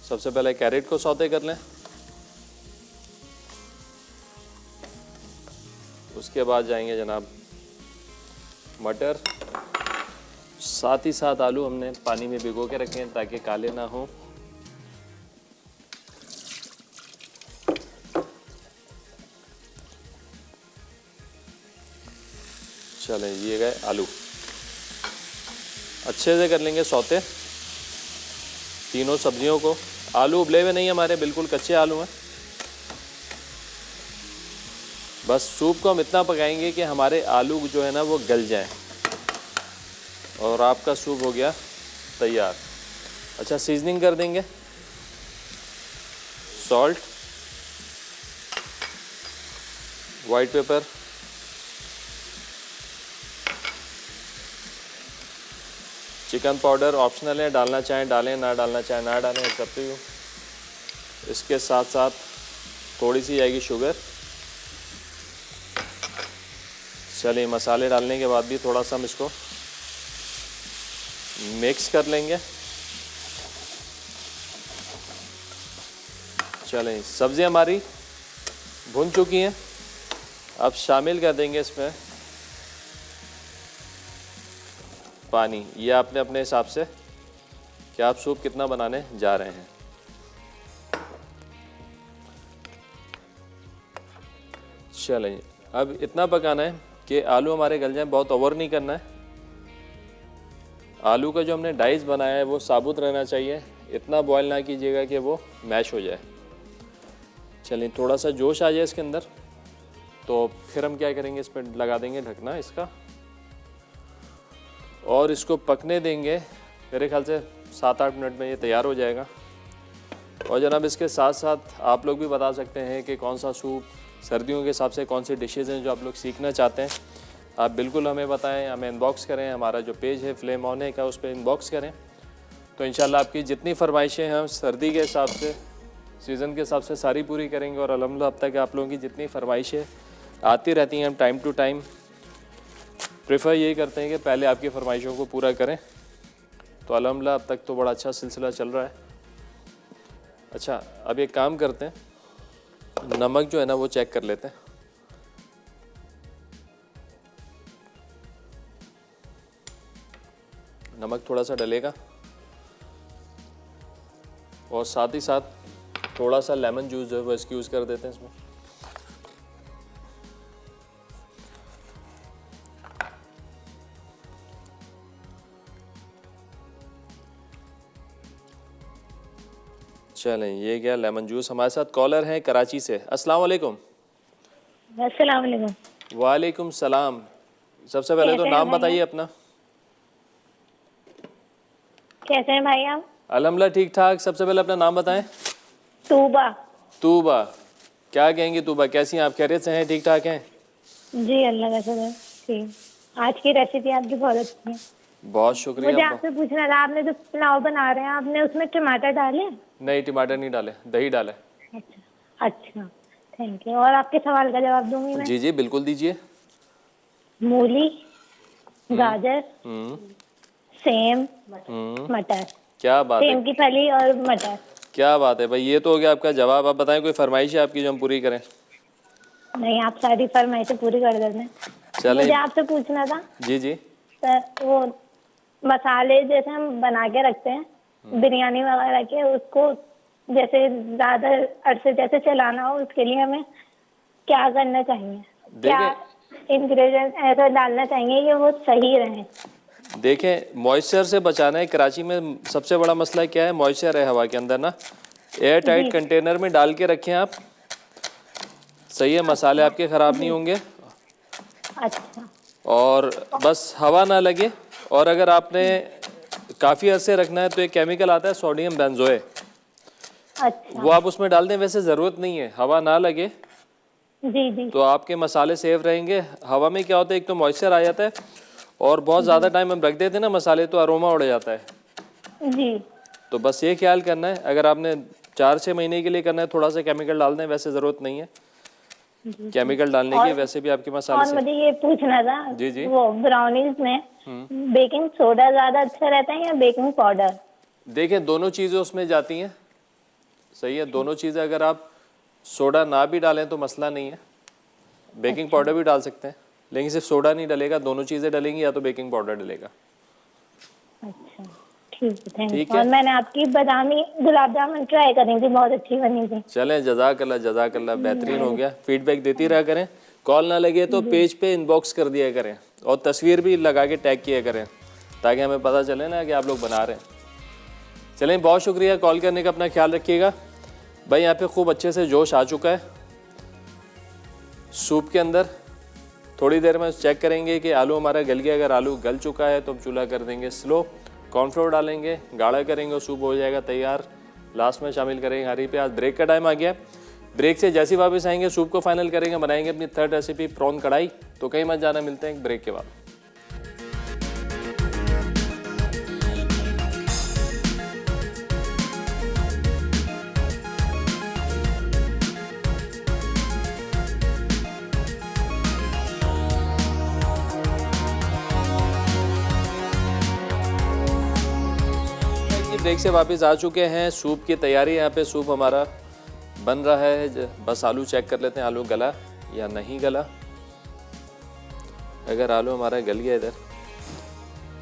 सबसे पहले कैरेट को सौते कर लें। उसके बाद जाएंगे जनाब मटर। साथ ही साथ आलू हमने पानी में भिगो के रखे हैं ताकि काले ना हो। चलें, ये गए आलू। अच्छे से कर लेंगे सौते तीनों सब्जियों को। आलू उबले हुए नहीं हमारे, बिल्कुल कच्चे आलू हैं। बस सूप को हम इतना पकाएंगे कि हमारे आलू जो है ना वो गल जाएं और आपका सूप हो गया तैयार। अच्छा, सीजनिंग कर देंगे salt, white paper, chicken powder optional है, डालना चाहें डालें, ना डालना चाहें ना डालें, इट्स अप टू यू। इसके साथ साथ थोड़ी सी जाएगी शुगर। चलिए, मसाले डालने के बाद भी थोड़ा सा हम इसको मिक्स कर लेंगे। चलें, सब्ज़ी हमारी भुन चुकी हैं। अब शामिल कर देंगे इसमें पानी। ये आपने अपने हिसाब से कि आप सूप कितना बनाने जा रहे हैं। चलें, अब इतना पकाना है कि आलू हमारे गल जाएं, बहुत ओवर नहीं करना है। आलू का जो हमने डाइस बनाया है वो साबुत रहना चाहिए, इतना बॉयल ना कीजिएगा कि वो मैश हो जाए। चलिए, थोड़ा सा जोश आ जाए इसके अंदर तो फिर हम क्या करेंगे, इस पर लगा देंगे ढकना इसका और इसको पकने देंगे। मेरे ख्याल से 7-8 मिनट में ये तैयार हो जाएगा। और जनाब, इसके साथ साथ आप लोग भी बता सकते हैं कि कौन सा सूप सर्दियों के हिसाब से कौन सी डिशेज़ हैं जो आप लोग सीखना चाहते हैं। आप बिल्कुल हमें बताएं, हमें इनबॉक्स करें। हमारा जो पेज है फ्लेम ऑन है का, उस पर इनबॉक्स करें तो इंशाल्लाह आपकी जितनी फरमाइशें हैं हम सर्दी के हिसाब से, सीज़न के हिसाब से सारी पूरी करेंगे। और अल्हम्दुलिल्लाह अब तक आप लोगों की जितनी फरमाइशें आती रहती हैं, हम टाइम टू टाइम प्रेफर यही करते हैं कि पहले आपकी फरमाइशों को पूरा करें। तो अल्हम्दुलिल्लाह अब तक तो बड़ा अच्छा सिलसिला चल रहा है। अच्छा, अब एक काम करते हैं, नमक जो है ना वो चेक कर लेते हैं। नमक थोड़ा सा डलेगा और साथ ही साथ थोड़ा सा लेमन जूस जो है वो इसकी यूज़ कर देते हैं इसमें। चलें, ये गया लेमन जूस। हमारे साथ कॉलर हैं कराची से। अस्सलाम वालेकुम। अस्सलाम वालेकुम। वालेकुम सलाम। सबसे पहले तो नाम बताइए अपना। कैसे हैं भाई आप? अल्हम्दुलिल्लाह ठीक ठाक। सबसे पहले अपना नाम बताएं। तूबा। तूबा, क्या कहेंगी तूबा, कैसी हैं आप? खैरियत से हैं, ठीक ठाक हैं? जी अल्लाह का शुक्र। ठीक, आज की रेसिपी आपकी बहुत अच्छी है। बहुत शुक्रिया। मुझे आपसे पूछना था, आपने जो पुलाव बना रहे हैं आपने उसमें टमाटर डाले? नहीं, टमाटर नहीं डाले, दही डाले। अच्छा अच्छा, थैंक यू। और आपके सवाल का जवाब दूंगी मैं। जी जी बिल्कुल दीजिए। मूली, गाजर, सेम, मटर। क्या बात है, सेम की फली और मटर। क्या बात है भाई, ये तो हो गया आपका जवाब। आप बताएं कोई फरमाइश है आपकी जो हम पूरी करें? नहीं, आप सारी फरमाइशें पूरी कर देते हैं। चलें। मुझे आपसे पूछना था, जी जी। वो मसाले जैसे हम बना के रखते हैं बिरयानी वगैरह के, उसको जैसे ज्यादा अरसे जैसे चलाना हो उसके लिए हमें क्या करना चाहिए? क्या इंग्रेडिएंट ऐसा डालना चाहिए कि वो सही रहे? देखें, मॉइस्चर से बचाना है। कराची में सबसे बड़ा मसला क्या है, मॉइस्चर है हवा के अंदर ना। एयर टाइट कंटेनर में डाल के रखें आप, सही है, मसाले आपके ख़राब नहीं होंगे। अच्छा। और बस हवा ना लगे। और अगर आपने काफ़ी अरसे रखना है तो एक केमिकल आता है सोडियम बेंजोए, अच्छा। वो आप उसमें डाल दें। वैसे ज़रूरत नहीं है, हवा ना लगे जी जी। तो आपके मसाले सेफ रहेंगे। हवा में क्या होता है, एक तो मॉइस्चर आ जाता है और बहुत ज़्यादा टाइम हम रख देते हैं ना मसाले तो अरोमा उड़ जाता है। जी। तो बस ये ख्याल करना है, अगर आपने 4-6 महीने के लिए करना है थोड़ा सा केमिकल डाल दें, वैसे ज़रूरत नहीं है केमिकल डालने की, वैसे भी आपके मसाले और से। मुझे ये पूछना था, जी जी। वो ब्राउनीज में बेकिंग सोडा ज्यादा अच्छा रहता है या बेकिंग पाउडर? देखें, दोनों चीज़ें उसमें जाती हैं, सही है। दोनों चीज़ें, अगर आप सोडा ना भी डालें तो मसला नहीं है, बेकिंग पाउडर भी डाल सकते हैं, लेकिन सिर्फ सोडा नहीं डलेगा, दोनों चीज़ें डलेंगी, या तो बेकिंग पाउडर डलेगा। अच्छा, ठीक है, थैंक ठीक यू। है। और मैंने आपकी बादामी गुलाब जामुन ट्राई करी थी, बहुत अच्छी बनी थी। चलें, जज़ाकल्लाह, बेहतरीन हो गया। फीडबैक देती रहा करें। कॉल ना लगे तो पेज पे इनबॉक्स कर दिया करें और तस्वीर भी लगा के टैग किया करें, ताकि हमें पता चले ना कि आप लोग बना रहे हैं। चलें, बहुत शुक्रिया कॉल करने का, अपना ख्याल रखिएगा। भाई यहाँ पे खूब अच्छे से जोश आ चुका है सूप के अंदर। थोड़ी देर में चेक करेंगे कि आलू हमारा गल गया। अगर आलू गल चुका है तो हम चूल्हा कर देंगे स्लो, कॉर्नफ्लोर डालेंगे, गाढ़ा करेंगे और सूप हो जाएगा तैयार। लास्ट में शामिल करेंगे हरी प्याज। ब्रेक का टाइम आ गया, ब्रेक से जैसे वापस आएंगे सूप को फाइनल करेंगे, बनाएंगे अपनी थर्ड रेसिपी प्रॉन कढ़ाई। तो कहीं मत जाना, मिलते हैं एक ब्रेक के बाद। ब्रेक से वापस आ चुके हैं। सूप की तैयारी, यहाँ पे सूप हमारा बन रहा है। बस आलू चेक कर लेते हैं, आलू गला या नहीं गला। अगर आलू हमारा गल गया, इधर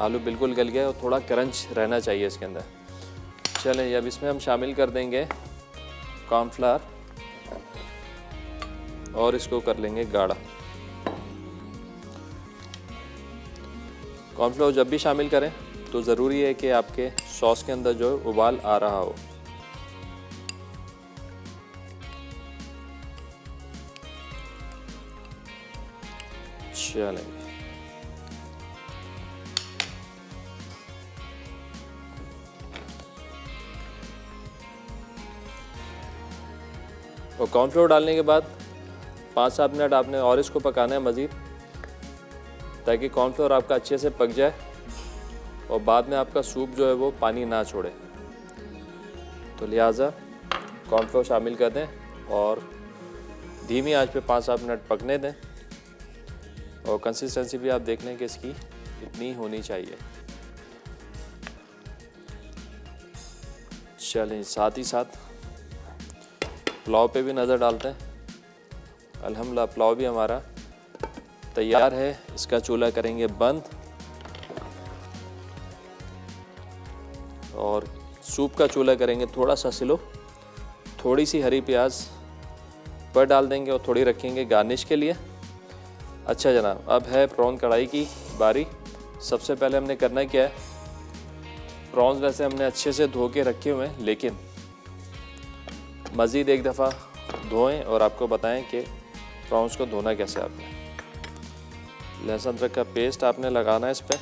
आलू बिल्कुल गल गया और थोड़ा क्रंच रहना चाहिए इसके अंदर। चलें, अब इसमें हम शामिल कर देंगे कॉर्नफ्लावर। और इसको कर लेंगे गाढ़ा। कॉर्नफ्लोर जब भी शामिल करें तो ज़रूरी है कि आपके सॉस के अंदर जो उबाल आ रहा हो। चलें, और कॉर्नफ्लोर डालने के बाद 5-7 मिनट आपने और इसको पकाना है मज़ीद, ताकि कॉर्नफ्लोर आपका अच्छे से पक जाए और बाद में आपका सूप जो है वो पानी ना छोड़े। तो लिहाजा कॉर्नफ्लोर शामिल कर दें और धीमी आंच पे 5-7 मिनट पकने दें। और कंसिस्टेंसी भी आप देख लें कि इसकी इतनी होनी चाहिए। चलें, साथ ही साथ पुलाव पे भी नज़र डालते हैं। अल्हम्दुलिल्लाह पुलाव भी हमारा तैयार है। इसका चूल्हा करेंगे बंद और सूप का चूल्हा करेंगे थोड़ा सा स्लो। थोड़ी सी हरी प्याज पर डाल देंगे और थोड़ी रखेंगे गार्निश के लिए। अच्छा जनाब, अब है प्रॉन कढ़ाई की बारी। सबसे पहले हमने करना क्या है, प्रॉन्स वैसे हमने अच्छे से धो के रखे हुए हैं, लेकिन मज़ीद एक दफ़ा धोएं और आपको बताएं कि प्रॉन्स को धोना कैसे। आपने लहसुन अदरक का पेस्ट आपने लगाना है इस पर,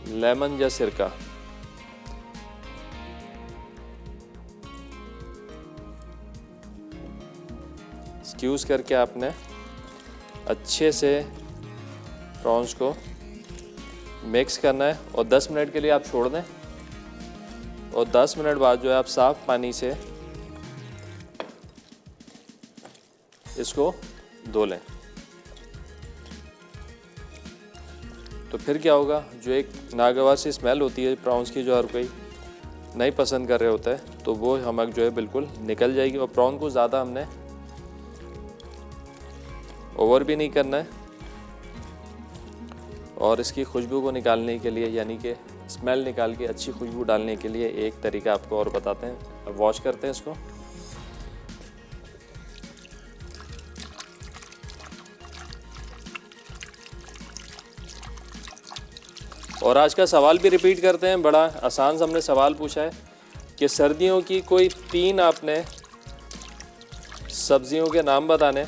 लेमन या सिरका, स्क्यूज करके आपने अच्छे से प्रॉन्स को मिक्स करना है और 10 मिनट के लिए आप छोड़ दें। और 10 मिनट बाद जो है आप साफ पानी से इसको धो लें। तो फिर क्या होगा, जो एक नागवार सी स्मेल होती है प्रॉन्स की, जो हर कोई नहीं पसंद कर रहे होता है, तो वो हम जो है बिल्कुल निकल जाएगी। और प्रॉन को ज़्यादा हमने ओवर भी नहीं करना है। और इसकी खुशबू को निकालने के लिए, यानी कि स्मेल निकाल के अच्छी खुशबू डालने के लिए एक तरीका आपको और बताते हैं। अब वॉश करते हैं इसको। और आज का सवाल भी रिपीट करते हैं। बड़ा आसान हमने सवाल पूछा है कि सर्दियों की कोई 3 आपने सब्जियों के नाम बताने,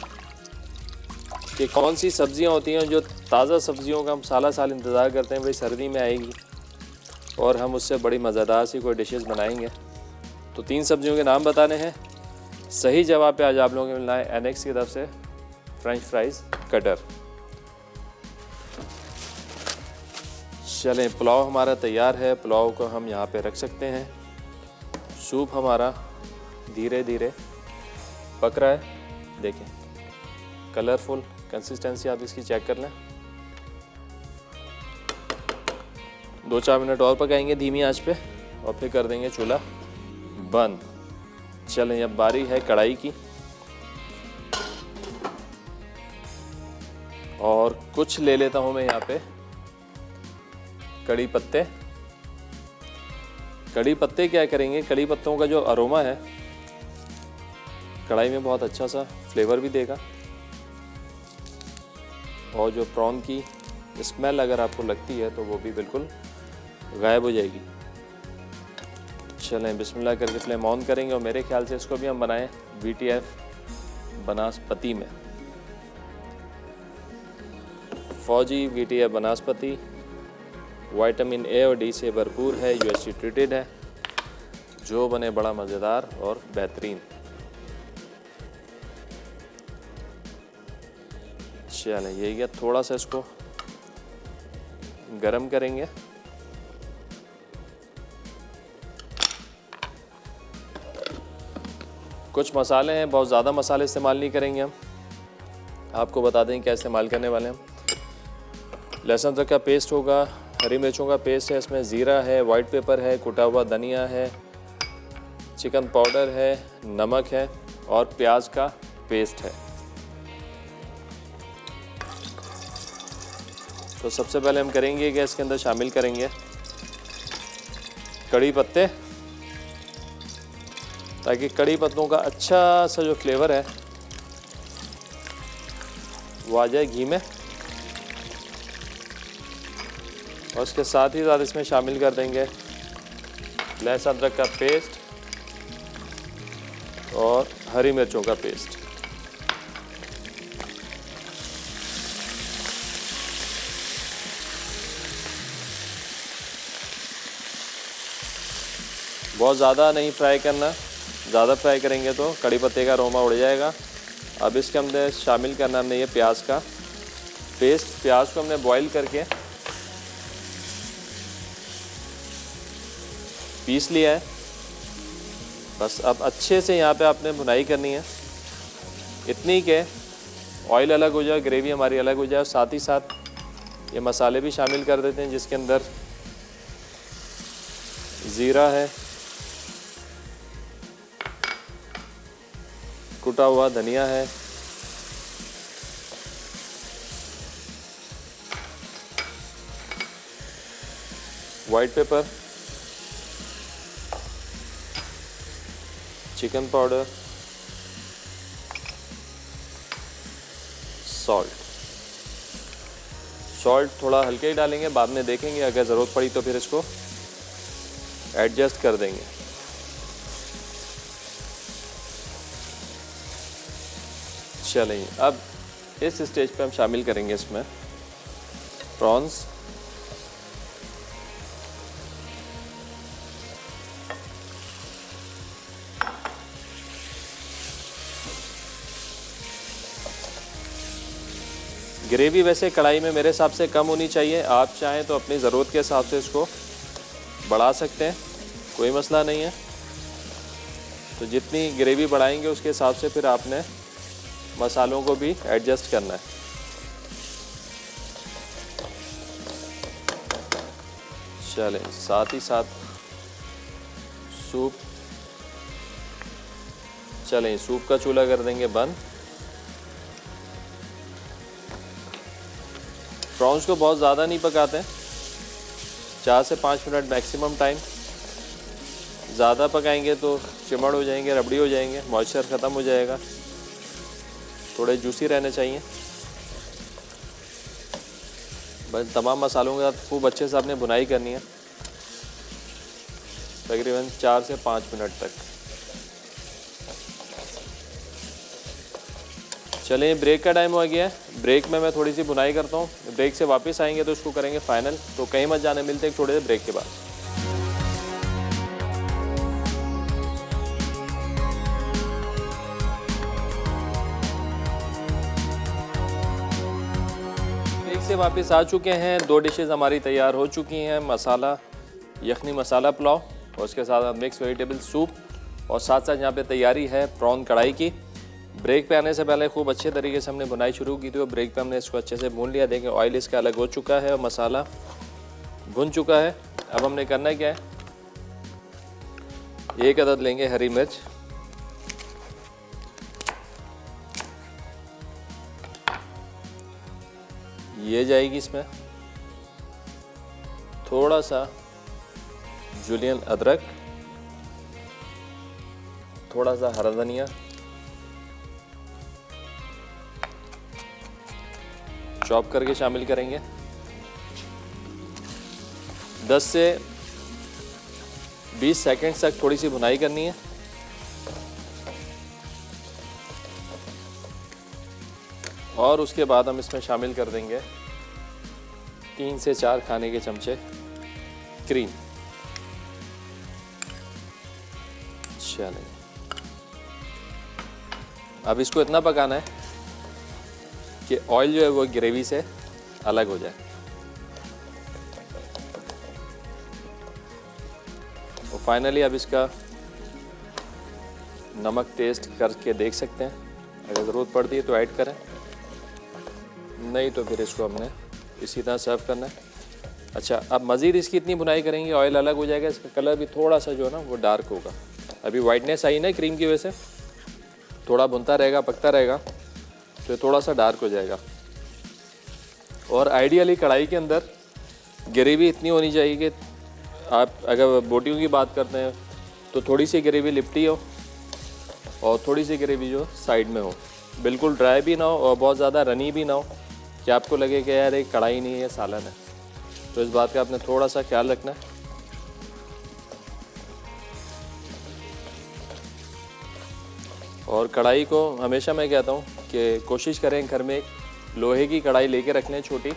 कि कौन सी सब्जियां होती हैं जो ताज़ा सब्जियों का हम साल इंतज़ार करते हैं, भाई सर्दी में आएगी और हम उससे बड़ी मज़ेदार सी कोई डिशेस बनाएंगे। तो 3 सब्जियों के नाम बताने हैं। सही जवाब पे आज आप लोगों को मिलना है एनेक्स की तरफ से फ्रेंच फ्राइज़ कटर। चलें, पुलाव हमारा तैयार है। पुलाव को हम यहाँ पे रख सकते हैं। सूप हमारा धीरे धीरे पक रहा है, देखें कलरफुल कंसिस्टेंसी आप इसकी चेक कर लें। 2-4 मिनट और पकाएंगे धीमी आंच पे और फिर कर देंगे चूल्हा बंद। चलें, अब बारी है कढ़ाई की। और कुछ ले लेता हूं मैं यहाँ पे कड़ी पत्ते। कड़ी पत्ते क्या करेंगे, कड़ी पत्तों का जो अरोमा है कढ़ाई में बहुत अच्छा सा फ्लेवर भी देगा, और जो प्रॉन की स्मेल अगर आपको लगती है तो वो भी बिल्कुल गायब हो जाएगी। चलें, बिस्मिल्लाह करके फ्लेम ऑन करेंगे। और मेरे ख्याल से इसको भी हम बनाएं VTF बनास्पति में। फौजी VTF बनास्पति विटामिन A और D से भरपूर है, USG ट्रीटेड है, जो बने बड़ा मज़ेदार और बेहतरीन। चलें, यही है, थोड़ा सा इसको गरम करेंगे। कुछ मसाले हैं, बहुत ज़्यादा मसाले इस्तेमाल नहीं करेंगे हम। आपको बता दें क्या इस्तेमाल करने वाले हैं। लहसुन अदरक का पेस्ट होगा, हरी मिर्चों का पेस्ट है, इसमें ज़ीरा है, वाइट पेपर है, कुटा हुआ धनिया है, चिकन पाउडर है, नमक है और प्याज का पेस्ट है। तो सबसे पहले हम करेंगे कि इसके अंदर शामिल करेंगे कड़ी पत्ते, ताकि कड़ी पत्तों का अच्छा सा जो फ्लेवर है वो आ जाए घी में। और उसके साथ ही साथ इसमें शामिल कर देंगे लहसुन अदरक का पेस्ट और हरी मिर्चों का पेस्ट। बहुत ज़्यादा नहीं फ्राई करना, ज़्यादा फ्राई करेंगे तो कड़ी पत्ते का अरोमा उड़ जाएगा। अब इसके अंदर शामिल करना हमने ये प्याज का पेस्ट। प्याज को हमने बॉईल करके पीस लिया है। बस अब अच्छे से यहाँ पे आपने भुनाई करनी है, इतनी के ऑयल अलग हो जाए, ग्रेवी हमारी अलग हो जाए। और साथ ही साथ ये मसाले भी शामिल कर देते हैं, जिसके अंदर ज़ीरा है, कुटा हुआ धनिया है, white paper, chicken powder, salt थोड़ा हल्के ही डालेंगे, बाद में देखेंगे अगर ज़रूरत पड़ी तो फिर इसको एडजस्ट कर देंगे। चलिए अब इस स्टेज पे हम शामिल करेंगे इसमें प्रॉन्स। ग्रेवी वैसे कढ़ाई में मेरे हिसाब से कम होनी चाहिए, आप चाहें तो अपनी ज़रूरत के हिसाब से इसको बढ़ा सकते हैं, कोई मसला नहीं है। तो जितनी ग्रेवी बढ़ाएंगे उसके हिसाब से फिर आपने मसालों को भी एडजस्ट करना है। चलें, साथ ही साथ सूप, चलें सूप का चूल्हा कर देंगे बंद। प्रॉन्स को बहुत ज़्यादा नहीं पकाते, 4 से 5 मिनट मैक्सिमम टाइम। ज़्यादा पकाएंगे तो चिमड़ हो जाएंगे, रबड़ी हो जाएंगे, मॉइस्चर ख़त्म हो जाएगा। थोड़े जूसी रहने चाहिए। बस तमाम मसालों के साथ खूब अच्छे से आपने भुनाई करनी है, तकरीबन 4 से 5 मिनट तक। चलें, ब्रेक का टाइम हो गया है। ब्रेक में मैं थोड़ी सी भुनाई करता हूँ, ब्रेक से वापस आएंगे तो इसको करेंगे फाइनल। तो कहीं मत जाने, मिलते हैं थोड़े देर ब्रेक के बाद। ब्रेक से वापस आ चुके हैं, 2 डिशेस हमारी तैयार हो चुकी हैं। मसाला यखनी मसाला पुलाव और उसके साथ मिक्स वेजिटेबल सूप, और साथ साथ यहाँ पे तैयारी है प्रॉन कढ़ाई की। ब्रेक पे आने से पहले खूब अच्छे तरीके से हमने बुनाई शुरू की थी, और ब्रेक पे हमने इसको अच्छे से भून लिया। देखें ऑयल इसका अलग हो चुका है और मसाला भुन चुका है। अब हमने करना क्या है, 1 अदद लेंगे हरी मिर्च, ये जाएगी इसमें। थोड़ा सा जुलियन अदरक, थोड़ा सा हरा धनिया, चॉप करके शामिल करेंगे। 10 से 20 सेकंड तक थोड़ी सी भुनाई करनी है। और उसके बाद हम इसमें शामिल कर देंगे 3 से 4 खाने के चमचे क्रीम। चलें, अब इसको इतना पकाना है कि ऑयल जो है वो ग्रेवी से अलग हो जाए। और फाइनली अब इसका नमक टेस्ट करके देख सकते हैं, अगर ज़रूरत पड़ती है तो ऐड करें, नहीं तो फिर इसको हमने इसी तरह सर्व करना है। अच्छा, अब मज़ीद इसकी इतनी भुनाई करेंगे, ऑयल अलग हो जाएगा, इसका कलर भी थोड़ा सा जो है ना वो डार्क होगा। अभी वाइटनेस आई ना क्रीम की वजह से, थोड़ा भुनता रहेगा, पकता रहेगा, तो थोड़ा सा डार्क हो जाएगा। और आइडियली कढ़ाई के अंदर ग्रेवी इतनी होनी चाहिए कि आप अगर बोटियों की बात करते हैं तो थोड़ी सी ग्रेवी लिपटी हो और थोड़ी सी ग्रेवी जो साइड में हो, बिल्कुल ड्राई भी ना हो और बहुत ज़्यादा रनी भी ना हो कि आपको लगे कि यार एक कढ़ाई नहीं है, सालन है। तो इस बात का आपने थोड़ा सा ख्याल रखना है। और कढ़ाई को हमेशा मैं कहता हूँ कि कोशिश करें घर में एक लोहे की कढ़ाई लेके रख लें छोटी,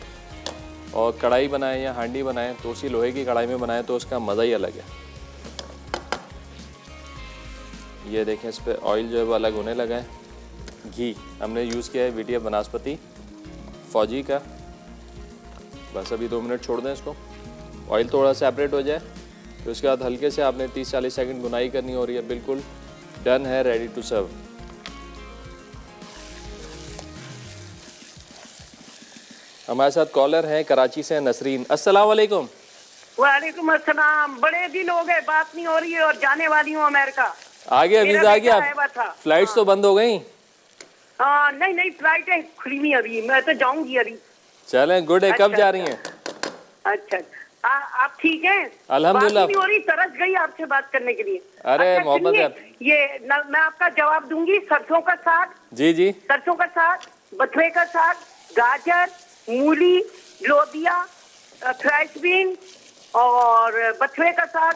और कढ़ाई बनाएं या हांडी बनाएं तो उसी लोहे की कढ़ाई में बनाएं तो उसका मज़ा ही अलग है। ये देखें इस पर ऑयल जो है वो अलग होने लगा है। घी हमने यूज़ किया है वीटीएफ वनस्पति फौजी का। बस अभी 2 मिनट छोड़ दें इसको, ऑयल थोड़ा सेपरेट हो जाए। तो उसके बाद हल्के से आपने 30-40 सेकंड बुनाई करनी हो रही है। बिल्कुल डन है, रेडी टू सर्व। हमारे साथ कॉलर हैं कराची से नसरीन। अस्सलाम वालेकुम। वालेकुम अस्सलाम। बड़े दिन हो गए, बात नहीं हो रही है और जाने वाली हूँ अमेरिका। आ गया मेरा वीजा आ बेटा गया? आया हुआ था। फ्लाइट्स तो बंद हो गई? हाँ नहीं फ्लाइटें खुली नहीं अभी, मैं तो जाऊंगी अभी। चलें, गुड है। कब अच्छा, जा रही हैं? अच्छा आप ठीक हैं? अल्हम्दुलिल्लाह। बात नहीं हो रही, तरस गई आपसे बात करने के लिए। अरे अच्छा, मोहब्बत सुनिए, है। ये मैं आपका जवाब दूंगी। सरसों का साग, जी जी। सरसों का साग, बथुए का साग, गाजर, मूली, लोबिया, फ्राइज बीन और बथुए का साग।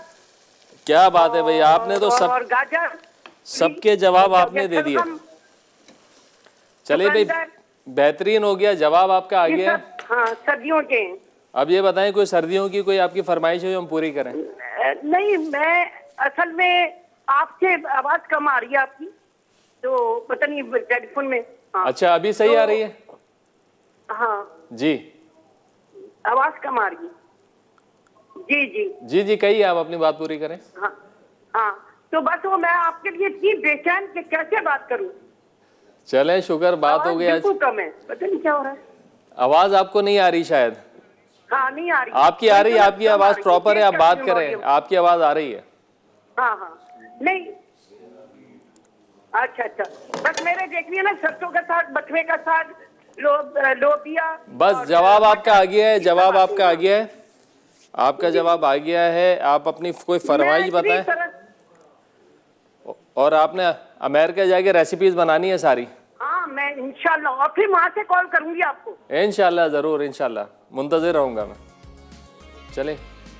क्या बात है भाई, आपने तो सब और गाजर, सबके जवाब आपने दे दिए। चलिए भाई, बेहतरीन हो गया, जवाब आपका आ गया। हाँ सर्दियों के। अब ये बताएं कोई सर्दियों की कोई आपकी फरमाइश है जो हम पूरी करें? नहीं, मैं असल में आपसे आवाज कम आ रही है आपकी, तो पता नहीं टेलीफोन में। हाँ। अच्छा, अभी सही तो, आ रही है? हाँ जी आवाज कम आ रही है। जी जी जी जी, कहिए, आप अपनी बात पूरी करें। हाँ हाँ, तो बस वो मैं आपके लिए इतनी बेचैन कि कैसे बात करूं। चलें, शुक्र बात हो गई आज। बिल्कुल कम है, पता नहीं क्या हो रहा है। आवाज आपको नहीं आ रही शायद? हाँ नहीं आ रही। आपकी आ रही है, आपकी आवाज प्रॉपर है, आप बात करें, आपकी आवाज आ रही है। हाँ हाँ नहीं, अच्छा बस मेरे देखिए ना, सरसों का साग, बथुए का साग, लोबिया। बस जवाब आपका आ गया है, जवाब आपका आ गया है, आपका जवाब आ गया है। आप अपनी कोई फरमाइश बताएं। और आपने अमेरिका जाके रेसिपीज बनानी है सारी? हाँ मैं इंशाल्लाह, और फिर वहां से कॉल करूंगी आपको। इंशाल्लाह, जरूर, इंशाल्लाह मुंतजिर रहूंगा मैं। चले,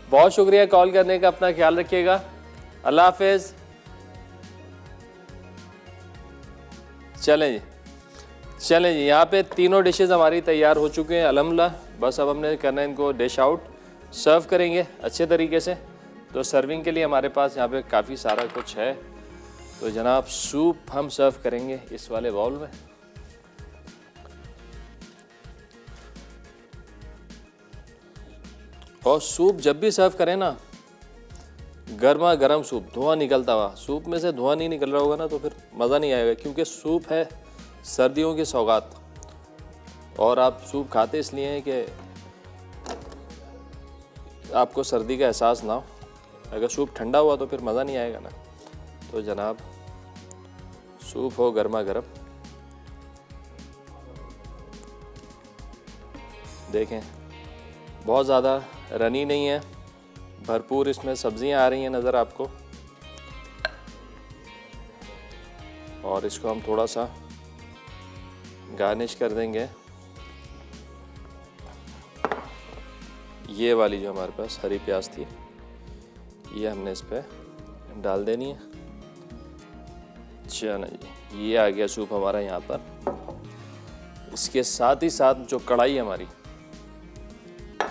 बहुत शुक्रिया कॉल करने का, अपना ख्याल रखिएगा, अल्लाह हाफिज। चलें जी, यहाँ पे तीनों डिशेस हमारी तैयार हो चुके हैं अल्हम्दुलिल्लाह। बस अब हमने करना है इनको डिश आउट, सर्व करेंगे अच्छे तरीके से। तो सर्विंग के लिए हमारे पास यहाँ पे काफ़ी सारा कुछ है। तो जनाब, सूप हम सर्व करेंगे इस वाले बाउल में। और सूप जब भी सर्व करें ना, गर्मा गर्म सूप, धुआं निकलता हुआ, सूप में से धुआं नहीं निकल रहा होगा ना तो फिर मज़ा नहीं आएगा, क्योंकि सूप है सर्दियों की सौगात। और आप सूप खाते इसलिए हैं कि आपको सर्दी का एहसास ना हो। अगर सूप ठंडा हुआ तो फिर मज़ा नहीं आएगा ना। तो जनाब, सूप हो गर्मा गर्म, देखें बहुत ज़्यादा रनी नहीं है, भरपूर इसमें सब्जियां आ रही हैं नज़र आपको। और इसको हम थोड़ा सा गार्निश कर देंगे। ये वाली जो हमारे पास हरी प्याज थी, ये हमने इस पर डाल देनी है। चलो जी, ये आ गया सूप हमारा यहाँ पर। इसके साथ ही साथ जो कढ़ाई हमारी,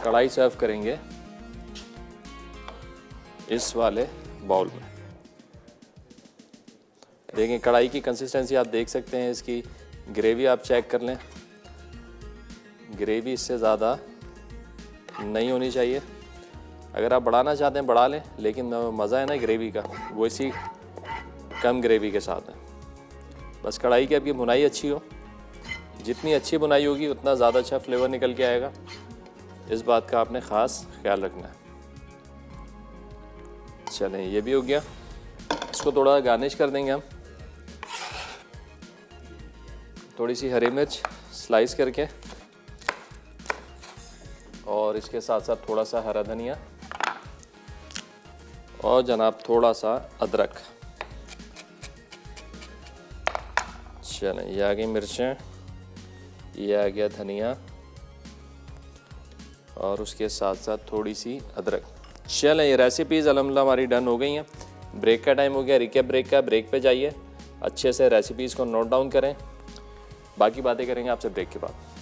कढ़ाई सर्व करेंगे इस वाले बाउल में। देखें कढ़ाई की कंसिस्टेंसी आप देख सकते हैं, इसकी ग्रेवी आप चेक कर लें। ग्रेवी इससे ज़्यादा नहीं होनी चाहिए। अगर आप बढ़ाना चाहते हैं बढ़ा लें, लेकिन मज़ा है ना ग्रेवी का, वो इसी कम ग्रेवी के साथ है। बस कढ़ाई की आपकी भुनाई अच्छी हो, जितनी अच्छी भुनाई होगी उतना ज़्यादा अच्छा फ्लेवर निकल के आएगा। इस बात का आपने ख़ास ख्याल रखना है। चलें, ये भी हो गया। इसको थोड़ा गार्निश कर देंगे हम, थोड़ी सी हरी मिर्च स्लाइस करके, और इसके साथ साथ थोड़ा सा हरा धनिया, और जनाब थोड़ा सा अदरक। चलें, ये आ गई मिर्चें, ये आ गया धनिया और उसके साथ साथ थोड़ी सी अदरक। चलें, ये रेसिपीज़ अल्हम्दुलिल्लाह हमारी डन हो गई हैं। ब्रेक का टाइम हो गया, रिकैप ब्रेक का। ब्रेक पे जाइए, अच्छे से रेसिपीज़ को नोट डाउन करें, बाकी बातें करेंगे आपसे ब्रेक के बाद।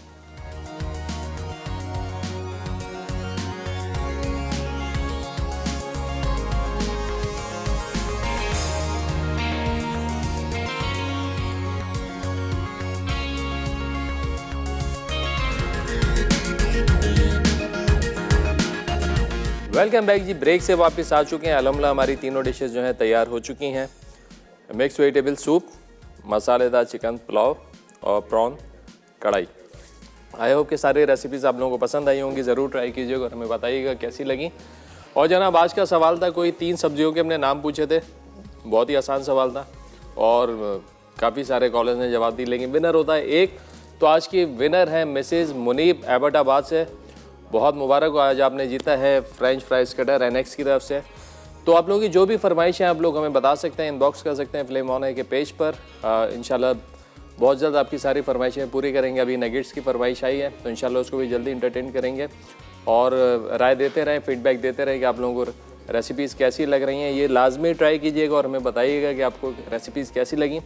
वेलकम बैक जी। ब्रेक से वापस आ चुके हैं। अल्हम्दुलिल्लाह हमारी तीनों डिशेस जो हैं तैयार हो चुकी हैं। मिक्स वेजिटेबल सूप, मसालेदार चिकन पुलाव और प्रॉन कढ़ाई। आई होप कि सारी रेसिपीज़ आप लोगों को पसंद आई होंगी। ज़रूर ट्राई कीजिएगा और हमें बताइएगा कैसी लगी। और जनाब, आज का सवाल था, कोई 3 सब्जियों के हमने नाम पूछे थे। बहुत ही आसान सवाल था और काफ़ी सारे कॉलर्स ने जवाब दी, लेकिन विनर होता है एक। तो आज की विनर है मिसेज़ मुनीब एबटाबाद से। बहुत मुबारक हो, आज आपने जीता है फ्रेंच फ्राइज कटर एनएक्स की तरफ से। तो आप लोगों की जो भी फरमाइश है आप लोग हमें बता सकते हैं, इनबॉक्स कर सकते हैं फ्लेम ऑन है के पेज पर। इंशाल्लाह बहुत जल्द आपकी सारी फरमाइशें पूरी करेंगे। अभी नगेट्स की फरमाइश आई है तो इंशाल्लाह उसको भी जल्दी इंटरटेन करेंगे और राय देते रहें, फीडबैक देते रहें कि आप लोगों को रेसिपीज़ कैसी लग रही हैं। ये लाजमी ट्राई कीजिएगा और हमें बताइएगा कि आपको रेसिपीज़ कैसी लगी।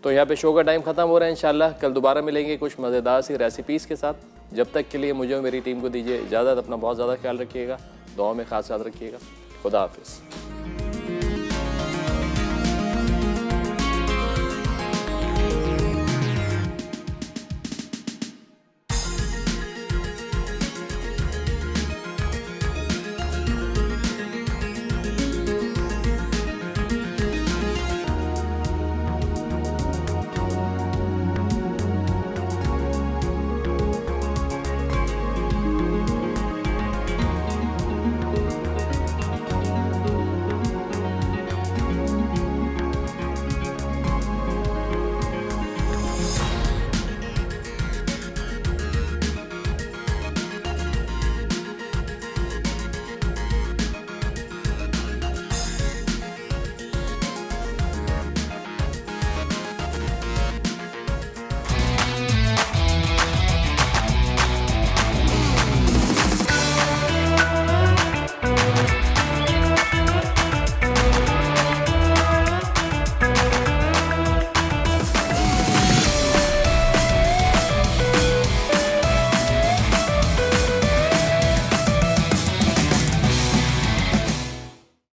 तो यहाँ पे शो का टाइम ख़त्म हो रहा है। इंशाल्लाह कल दोबारा मिलेंगे कुछ मज़ेदार सी रेसिपीज़ के साथ। जब तक के लिए मुझे और मेरी टीम को दीजिए इजाज़त। अपना बहुत ज़्यादा ख्याल रखिएगा, दुआ में खास याद रखिएगा। खुदा हाफिज़।